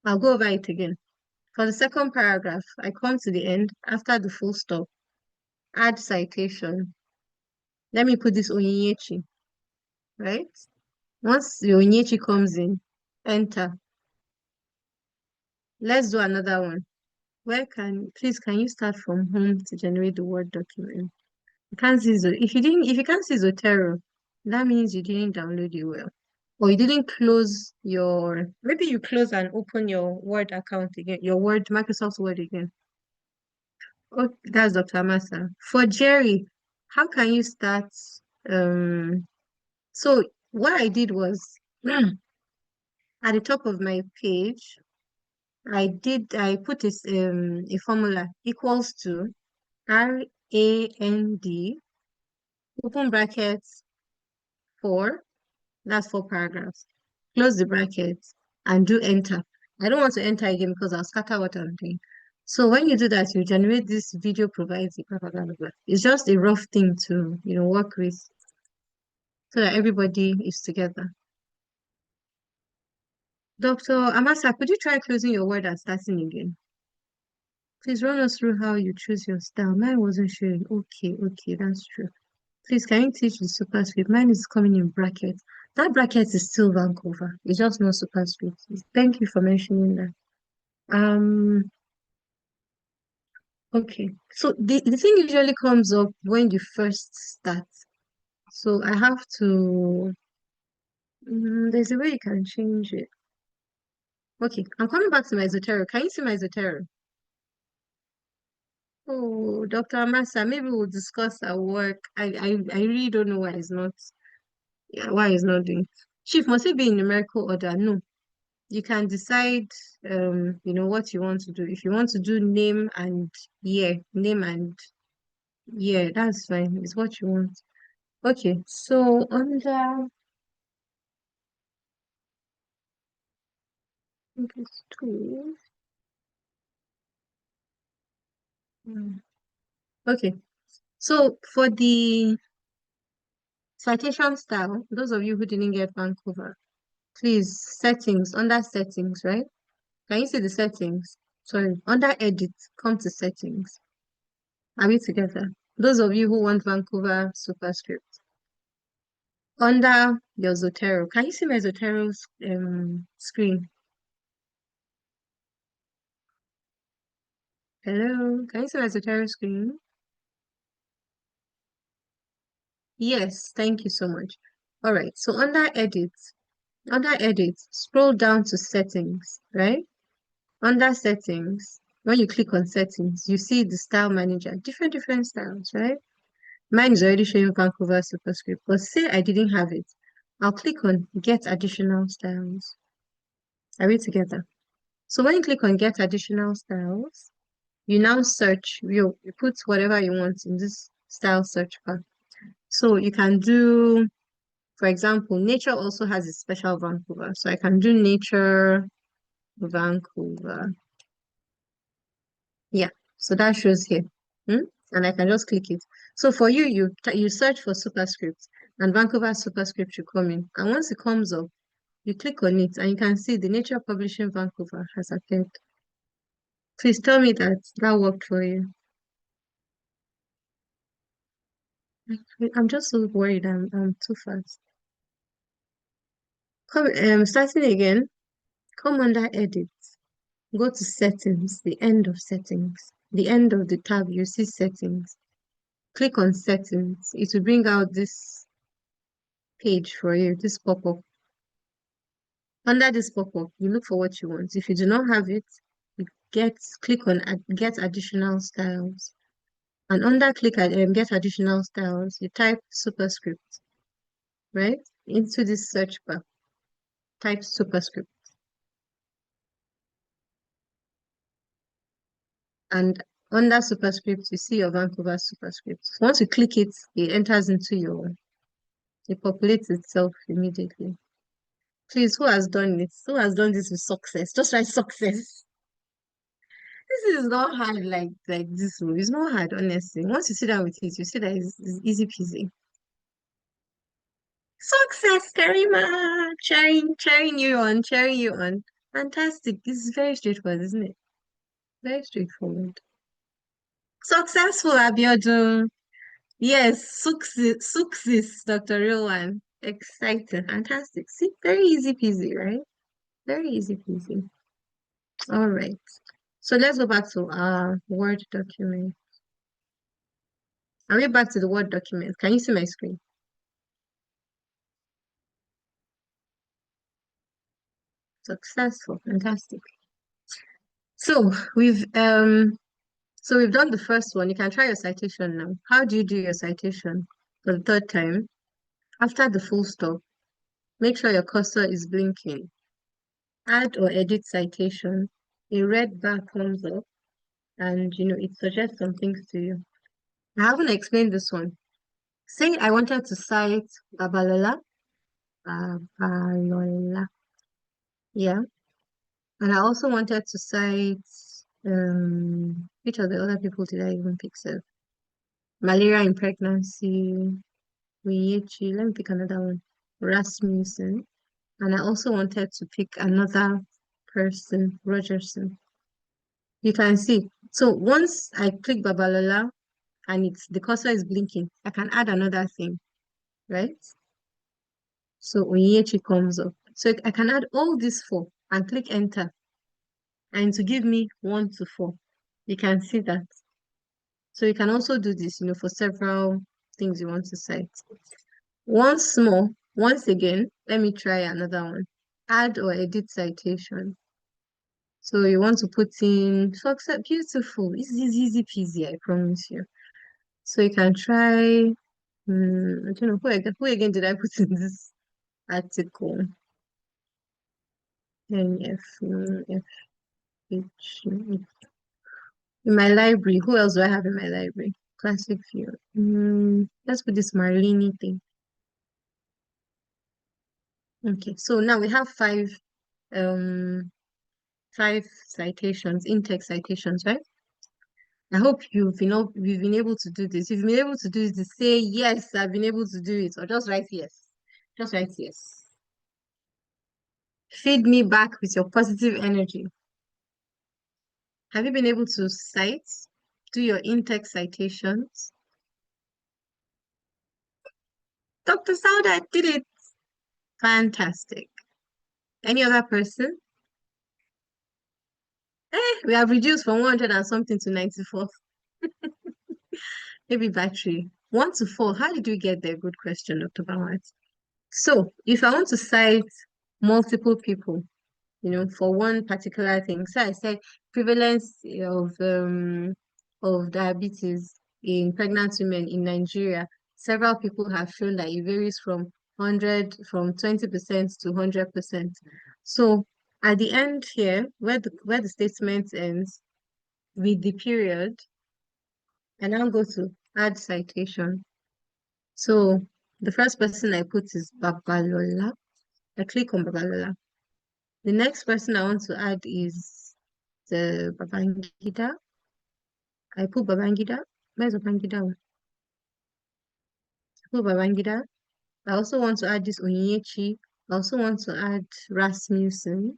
I'll go over it again. For the second paragraph, I come to the end after the full stop. Add citation. Let me put this Onyinyechi, right? Once the Onyinyechi comes in, enter. Let's do another one. Please, can you start from home to generate the Word document? You can't see if you can't see Zotero, that means you didn't download it well. Or you didn't close maybe you close and open your Word account again, your Microsoft Word again. Oh, that's Dr. Amasa. For Jerry, how can you start? So what I did was at the top of my page, I put this a formula equals to RAND open brackets 4, that's 4 paragraphs. Close the brackets and do enter. I don't want to enter again because I'll scatter what I'm doing. So when you do that, you generate this video provides blah, blah, blah, blah. It's just a rough thing to work with so that everybody is together. Dr. Amasa, could you try closing your Word and starting again? Please run us through how you choose your style. Mine wasn't showing. Okay, that's true. Please, can you teach the superscript? Mine is coming in brackets. That bracket is still Vancouver. It's just not superscript. Thank you for mentioning that. Okay. So the thing usually comes up when you first start. So I have to, there's a way you can change it. Okay, I'm coming back to my Zotero. Can you see my Zotero? Oh, Dr. Amasa, maybe we'll discuss at work. I really don't know why it's not doing. Chief, must it be in numerical order? No. You can decide what you want to do. If you want to do name and year, that's fine. It's what you want. Okay, so under this tool. Okay, so for the citation style, those of you who didn't get Vancouver, please, settings, under settings, right? Can you see the settings? Sorry, under edit, come to settings. Are we together? Those of you who want Vancouver superscript. Under your Zotero, can you see my Zotero screen? Hello, can you see my Zotero screen? Yes, thank you so much. All right, so under edit, scroll down to settings, right? Under settings, when you click on settings, you see the style manager, different styles, right? Mine is already showing Vancouver superscript, but say I didn't have it. I'll click on get additional styles. Are we together? So when you click on get additional styles, you now search, you put whatever you want in this style search bar. So you can do, for example, nature also has a special Vancouver. So I can do nature Vancouver. Yeah, so that shows here. And I can just click it. So for you, you search for superscript and Vancouver superscript should come in. And once it comes up, you click on it and you can see the Nature Publishing Vancouver has appeared. Please tell me that worked for you. I'm just so worried I'm too fast. Come, starting again, come under edit, go to settings, the end of settings, the end of the tab, you see settings. Click on settings. It will bring out this page for you, this pop-up. Under this pop-up, you look for what you want. If you do not have it, you click on get additional styles. And under click at get additional styles, you type superscript, right? Into this search bar, type superscript. And under superscript, you see your Vancouver superscript. Once you click it, it enters into it populates itself immediately. Please, who has done it? Who has done this with success? Just write success. This is not hard like this one. It's not hard, honestly. Once you sit down with it, you see that it's easy peasy. Success, Karima! Cheering you on, cheering you on. Fantastic. This is very straightforward, isn't it? Very straightforward. Successful, Abiodun. Yes, success, Dr. Real One. Exciting, fantastic. See, very easy peasy, right? Very easy peasy. All right. So let's go back to our Word document. Are we back to the Word document? Can you see my screen? Successful, fantastic. So we've done the first one. You can try your citation now. How do you do your citation for the third time? After the full stop, make sure your cursor is blinking. Add or edit citation. A red bar comes up and it suggests some things to you. I haven't explained this one. Say I wanted to cite Babalola. Babalola. Yeah. And I also wanted to cite which of the other people did I even pick? So malaria in pregnancy, Wiyechi, let me pick another one. Rasmussen. And I also wanted to pick another person, Rogerson. You can see. So once I click Babalola and the cursor is blinking, I can add another thing, right? So Onyechi comes up. So I can add all these four and click enter. And to give me 1 to 4. You can see that. So you can also do this, for several things you want to cite. Once again, let me try another one. Add or edit citation. So you want to put in success, beautiful. This is easy peasy, I promise you. So you can try, I don't know, who again did I put in this article? In my library, who else do I have in my library? Classic view. Let's put this Marlini thing. Okay, so now we have five citations, in-text citations, right? I hope we've been able to do this. If you've been able to do this, say yes, I've been able to do it, or just write yes. Just write yes. Feed me back with your positive energy. Have you been able to do your in-text citations? Dr. Sauda did it. Fantastic. Any other person? We have reduced from 100 and something to 94. Maybe battery. 1 to 4. How did we get there? Good question, Dr. Bawat. So if I want to cite multiple people, for one particular thing, so I said prevalence of diabetes in pregnant women in Nigeria, several people have shown that it varies from 20% to 100%. So at the end here, where the statement ends with the period, I now go to add citation. So the first person I put is Babalola. I click on Babalola. The next person I want to add is the Babangida. I put Babangida. Where's Babangida? I put Babangida. I also want to add this Onyechi. I also want to add Rasmussen.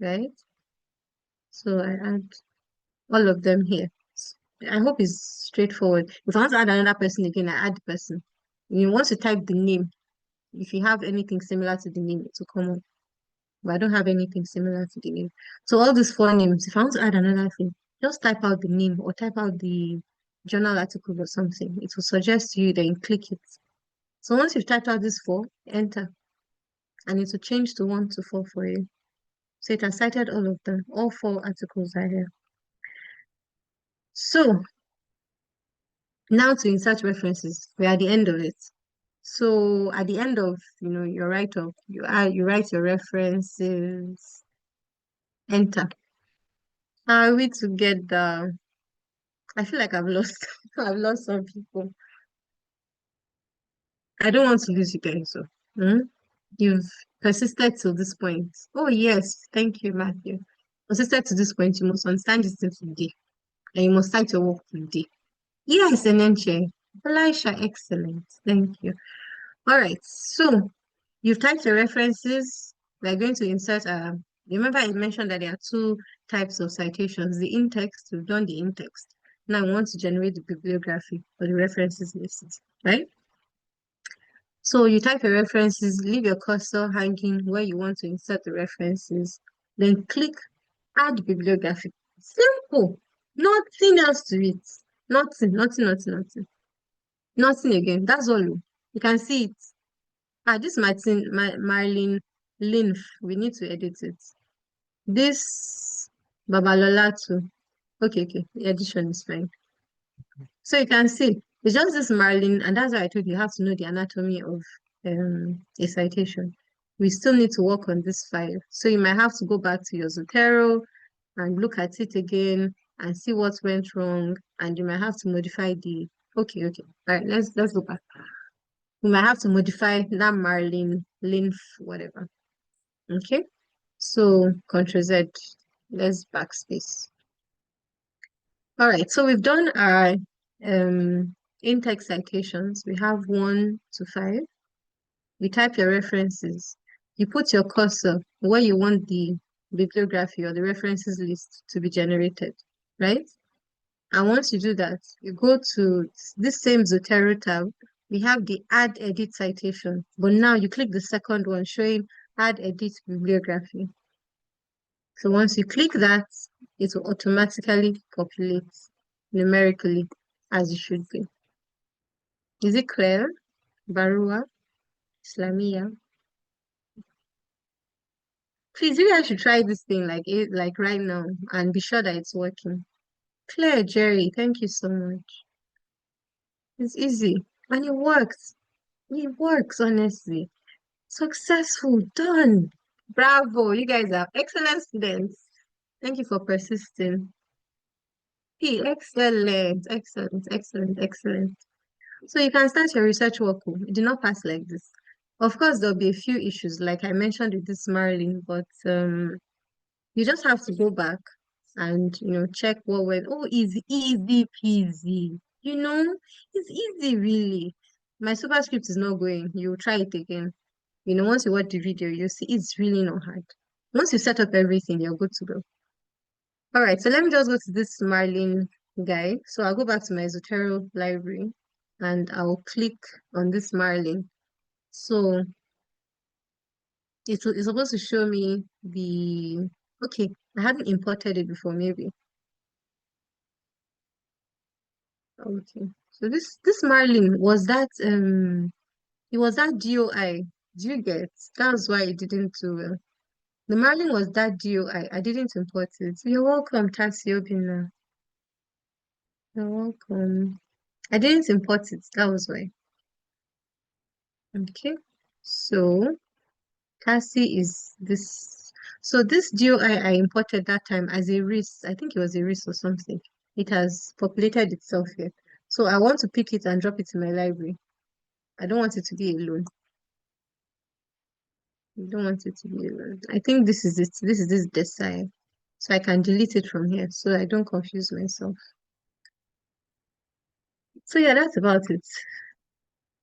Right? So I add all of them here. I hope it's straightforward. If I want to add another person again, I add the person. You want to type the name. If you have anything similar to the name, it will come up. But I don't have anything similar to the name. So all these 4 names, if I want to add another thing, just type out the name or type out the journal article or something. It will suggest to you, then you click it. So once you've typed out these 4, enter. And it will change to 1 to 4 for you. So it has cited all of them. All 4 articles are here. So now to insert references. We're at the end of it. So at the end of your write-up, you write your references, enter. Are we together? I feel like I've lost I've lost some people. I don't want to lose you guys, so you've persisted till this point. Oh, yes. Thank you, Matthew. Persisted to this point, you must understand this thing today. And you must start your work today. Yes, NHA. Elisha, excellent. Thank you. All right. So you've typed your references. We're going to insert, remember I mentioned that there are two types of citations, the in-text, we've done the in-text. Now I want to generate the bibliography for the references list, right? So you type your references, leave your cursor hanging where you want to insert the references, then click add bibliography. Simple. Nothing else to it. Nothing, nothing, nothing, nothing. Nothing again. That's all. You can see it. This Marilyn Lymph. We need to edit it. This Babalola too. Okay. The edition is fine. So you can see it's just this Marilyn, and that's why I told you have to know the anatomy of a citation. We still need to work on this file. So you might have to go back to your Zotero and look at it again and see what went wrong, and you might have to modify the okay. All right, let's go back. We might have to modify that Marilyn Lymph, whatever. Okay, so Ctrl Z, let's backspace. All right, so we've done our in-text citations. We have 1 to 5. You type your references. You put your cursor where you want the bibliography or the references list to be generated, right? And once you do that, you go to this same Zotero tab. We have the add edit citation, but now you click the second one showing add edit bibliography. So once you click that, it will automatically populate numerically as it should be. Is it clear? Barua, Islamia. Please, you guys should try this thing like right now and be sure that it's working. Claire, Jerry, thank you so much. It's easy and it works. It works, honestly. Successful, done. Bravo, you guys are excellent students. Thank you for persisting. Hey, excellent. So you can start your research work. It did not pass like this. Of course, there'll be a few issues, like I mentioned with this Marilyn, but you just have to go back and check what went. Oh, easy peasy. It's easy, really. My superscript is not going. You try it again. Once you watch the video, you see it's really not hard. Once you set up everything, you're good to go. All right, so let me just go to this Marilyn guy. So I'll go back to my Zotero library and I'll click on this Marilyn. So it's supposed to show me the, okay, I hadn't imported it before, maybe. Okay, so this Marilyn was that, it was that DOI. Do you get? That's why it didn't do well. The Marilyn was that DOI. I didn't import it. You're welcome, Tasio Bina. You're welcome. I didn't import it. That was why. Okay. So Cassie is this. So this DOI I imported that time as a RIS. I think it was a RIS or something. It has populated itself here. So I want to pick it and drop it in my library. I don't want it to be alone. I don't want it to be alone. I think this is it. This is this decile. So I can delete it from here so I don't confuse myself. So yeah, that's about it.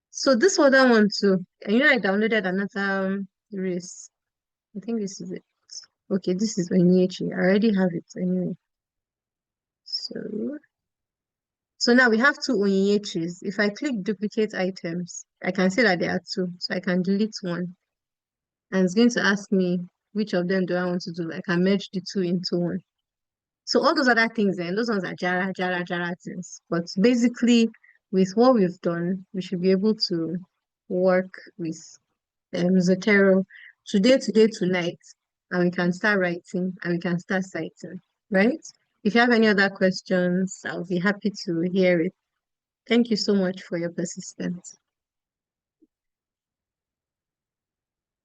So this other one too. I downloaded another race. I think this is it. Okay, this is ARD-NHA. I already have it anyway. So now we have two ARD-NHAs. If I click duplicate items, I can see that there are two. So I can delete one. And it's going to ask me which of them do I want to do. I can merge the two into one. So all those other things, and those ones are Jara things. But basically, with what we've done, we should be able to work with Zotero today, tonight, and we can start writing and we can start citing, right? If you have any other questions, I'll be happy to hear it. Thank you so much for your persistence.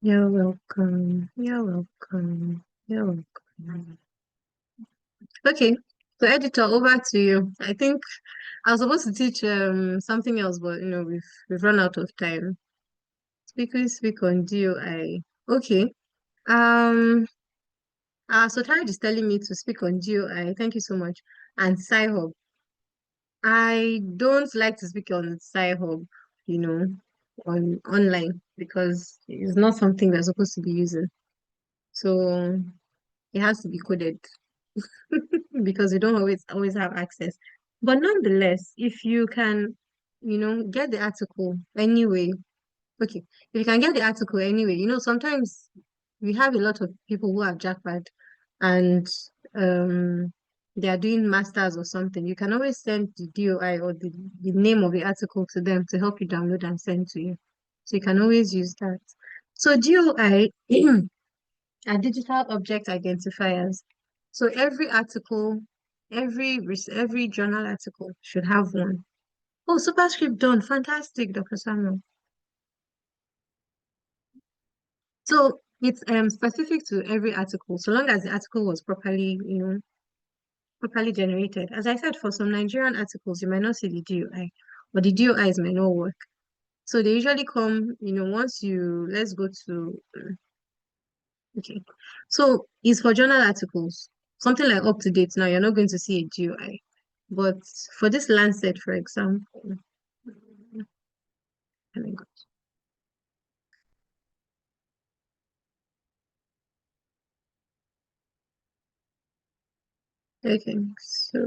You're welcome. You're welcome. You're welcome. Okay, so editor, over to you. I think I was supposed to teach something else, but we've run out of time. Speak on DOI. Okay. So Tarek is telling me to speak on GOI. Thank you so much. And Sci-Hub. I don't like to speak on Sci-Hub, you know, on online because it's not something we're supposed to be using. So it has to be coded because we don't always have access. But nonetheless, if you can, get the article anyway. Okay, if you can get the article anyway, sometimes we have a lot of people who have jackpot and um they are doing masters or something. You can always send the DOI or the name of the article to them to help you download and send to you. So you can always use that. So DOI are digital object identifiers. So every article, every journal article should have one. Oh, superscript done. Fantastic, Dr. Samuel. So it's specific to every article, so long as the article was properly generated. As I said, for some Nigerian articles, you might not see the DOI, or the DOIs might not work. So they usually come, once let's go to, okay. So it's for journal articles, something like up to date. Now you're not going to see a DOI, but for this Lancet, for example, let me go. Okay, so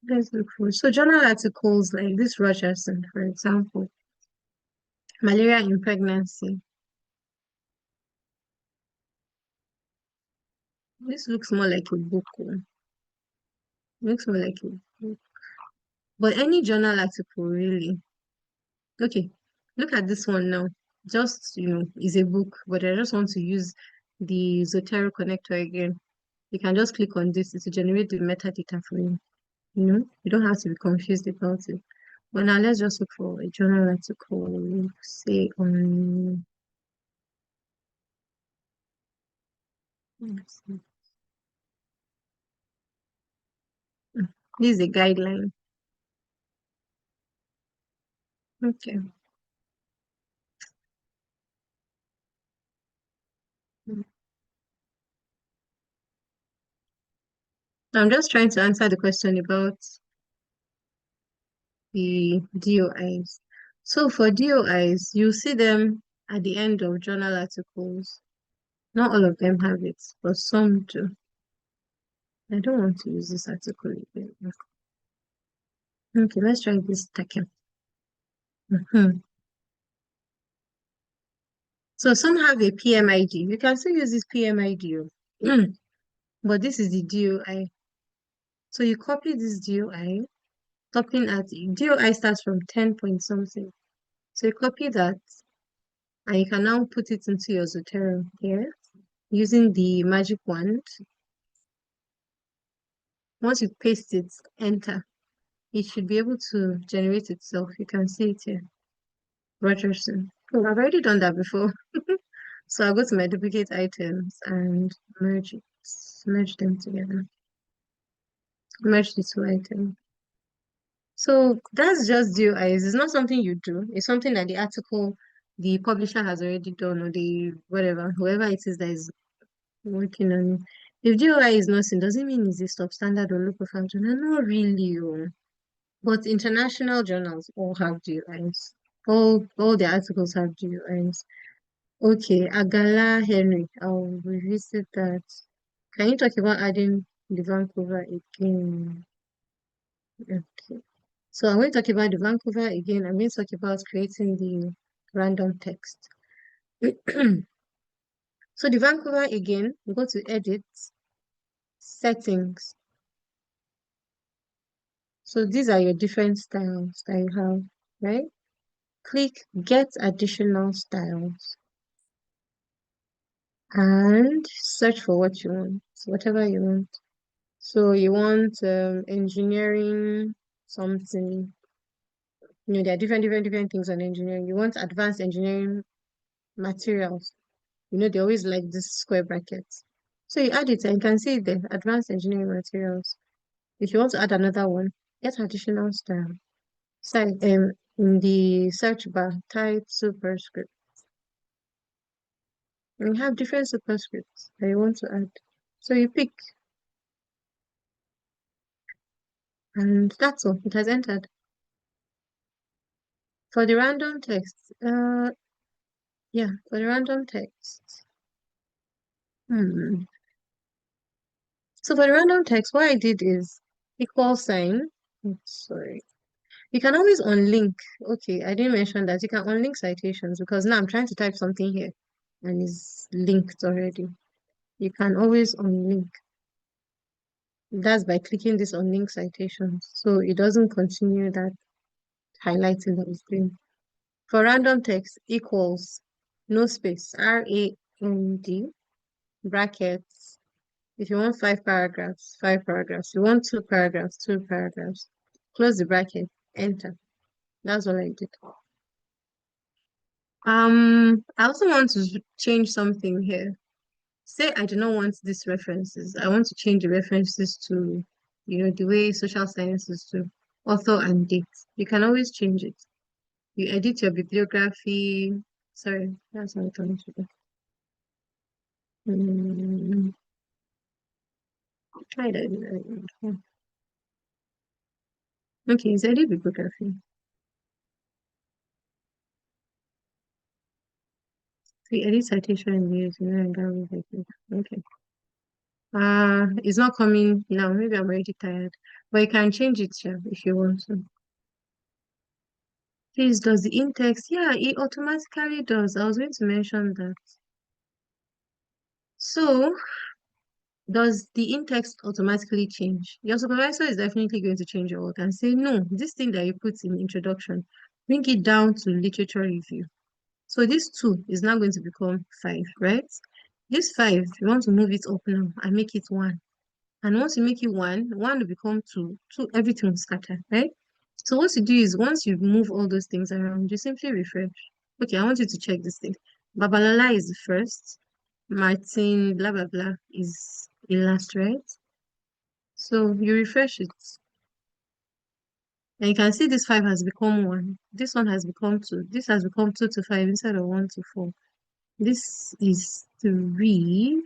let's look for journal articles like this Rogerson, for example, malaria in pregnancy. This looks more like a book. Looks more like a book. But any journal article, really. Okay, look at this one now. Just, is a book, but I just want to use the Zotero connector again. You can just click on this to generate the metadata for you. You don't have to be confused about it. But now let's just look for a journal article, say on, let's see. This is a guideline. Okay. I'm just trying to answer the question about the DOIs. So for DOIs, you see them at the end of journal articles. Not all of them have it, but some do. I don't want to use this article again. Okay, let's try this second. So some have a PMID. You can still use this PMID, but this is the DOI. So you copy this DOI, stopping at DOI starts from 10 point something. So you copy that, and you can now put it into your Zotero here using the magic wand. Once you paste it, enter. It should be able to generate itself. You can see it here. Rogerson. Oh, I've already done that before. So I'll go to my duplicate items and merge it. Merge them together. Merge the two items. So that's just DOIs. It's not something you do. It's something that the article, the publisher has already done, or the whatever, whoever it is that is working on it. If DOI is not seen, doesn't mean it's a substandard or local file journal. Not really. But international journals all have DOIs. All the articles have DOIs. Okay, Agala Henry, I'll revisit that. Can you talk about adding the Vancouver again? Okay. So I'm going to talk about the Vancouver again. I'm going to talk about creating the random text. So the Vancouver again, we go to edit, settings. So these are your different styles that you have, right? Click get additional styles and search for what you want, whatever you want. So you want engineering something. There are different things on engineering. You want advanced engineering materials. They always like this square brackets. So you add it and you can see the advanced engineering materials. If you want to add another one, get additional style. So in the search bar, type superscript. And you have different superscripts that you want to add. So you pick. And that's all. It has entered. For the random text, for the random text. So for the random text, what I did is equal sign. Sorry. You can always unlink. Okay, I didn't mention that. You can unlink citations because now I'm trying to type something here and it's linked already. You can always unlink. That's by clicking this unlink citations. So it doesn't continue that highlighting that is doing. For random text, equals, no space, RAND, brackets. If you want 5 paragraphs, 5 paragraphs. You want 2 paragraphs, 2 paragraphs. Close the bracket, enter. That's what I did. I also want to change something here. Say I do not want these references. I want to change the references to, the way social sciences do, author and date. You can always change it. You edit your bibliography. Sorry, that's not what I want to do. Try that. Okay, it's edit bibliography. The edit citation and use. Okay. It's not coming now. Maybe I'm already tired. But you can change it here if you want to. Please, does the in-text? Yeah, it automatically does. I was going to mention that. So, does the in-text automatically change? Your supervisor is definitely going to change your work and say, no, this thing that you put in introduction, bring it down to literature review. So this 2 is now going to become 5, right? This 5, you want to move it up now and make it 1. And once you make it 1 will become 2, everything will scatter, right? So what you do is once you move all those things around, you simply refresh. Okay, I want you to check this thing. Babalala is the first. Martin, blah, blah, blah, is the last, right? So you refresh it. And you can see this 5 has become 1. This one has become 2. This has become 2 to 5 instead of 1 to 4. This is 3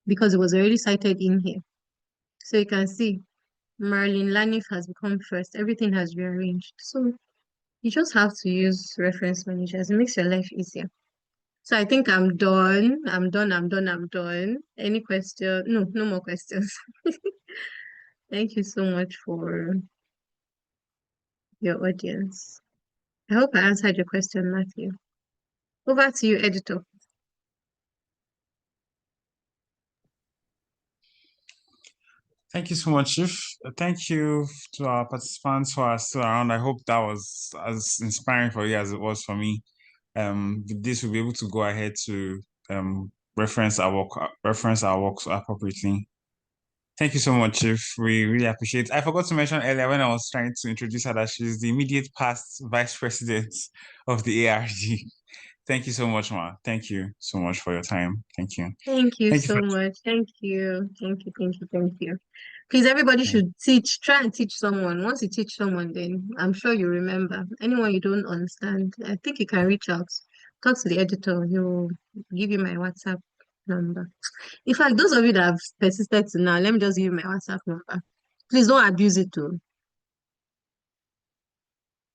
because it was already cited in here. So you can see Marilyn Lanif has become first. Everything has rearranged. So you just have to use reference managers. It makes your life easier. So I think I'm done. I'm done. Any question? No, no more questions. Thank you so much for your audience. I hope I answered your question, Matthew. Over to you, editor. Thank you so much, Chief. Thank you to our participants who are still around. I hope that was as inspiring for you as it was for me. With this, we'll be able to go ahead to reference our works appropriately. Thank you so much, Chief. We really appreciate it. I forgot to mention earlier when I was trying to introduce her that she's the immediate past vice president of the ARD. Thank you so much, Ma. Thank you so much for your time. Thank you. Thank you so much. Thank you. Please, everybody should try and teach someone. Once you teach someone, then I'm sure you remember. Anyone you don't understand, I think you can reach out. Talk to the editor. He'll give you my WhatsApp number. In fact, those of you that have persisted to now, let me just give you my WhatsApp number. Please don't abuse it too.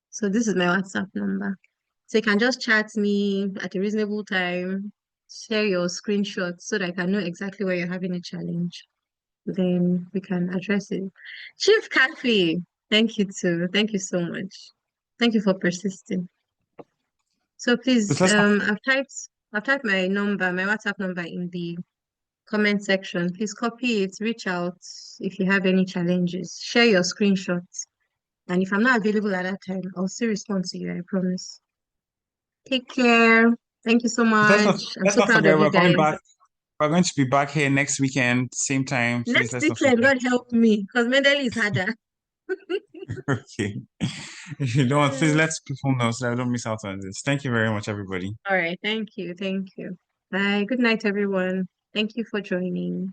So this is my WhatsApp number. So you can just chat me at a reasonable time, share your screenshots so that I can know exactly where you're having a challenge. Then we can address it. Chief Kathy, thank you too. Thank you so much. Thank you for persisting. So please, I've typed my number, my WhatsApp number in the comment section. Please copy it, reach out if you have any challenges, share your screenshots. And if I'm not available at that time, I'll still respond to you, I promise. Take care. Thank you so much. I'm so proud of you guys. We're going to be back here next weekend, same time. Next weekend, God help me, because Medley is harder. Okay. If you don't, please let people know so I don't miss out on this. Thank you very much, everybody. All right. Thank you. Bye. Good night, everyone. Thank you for joining.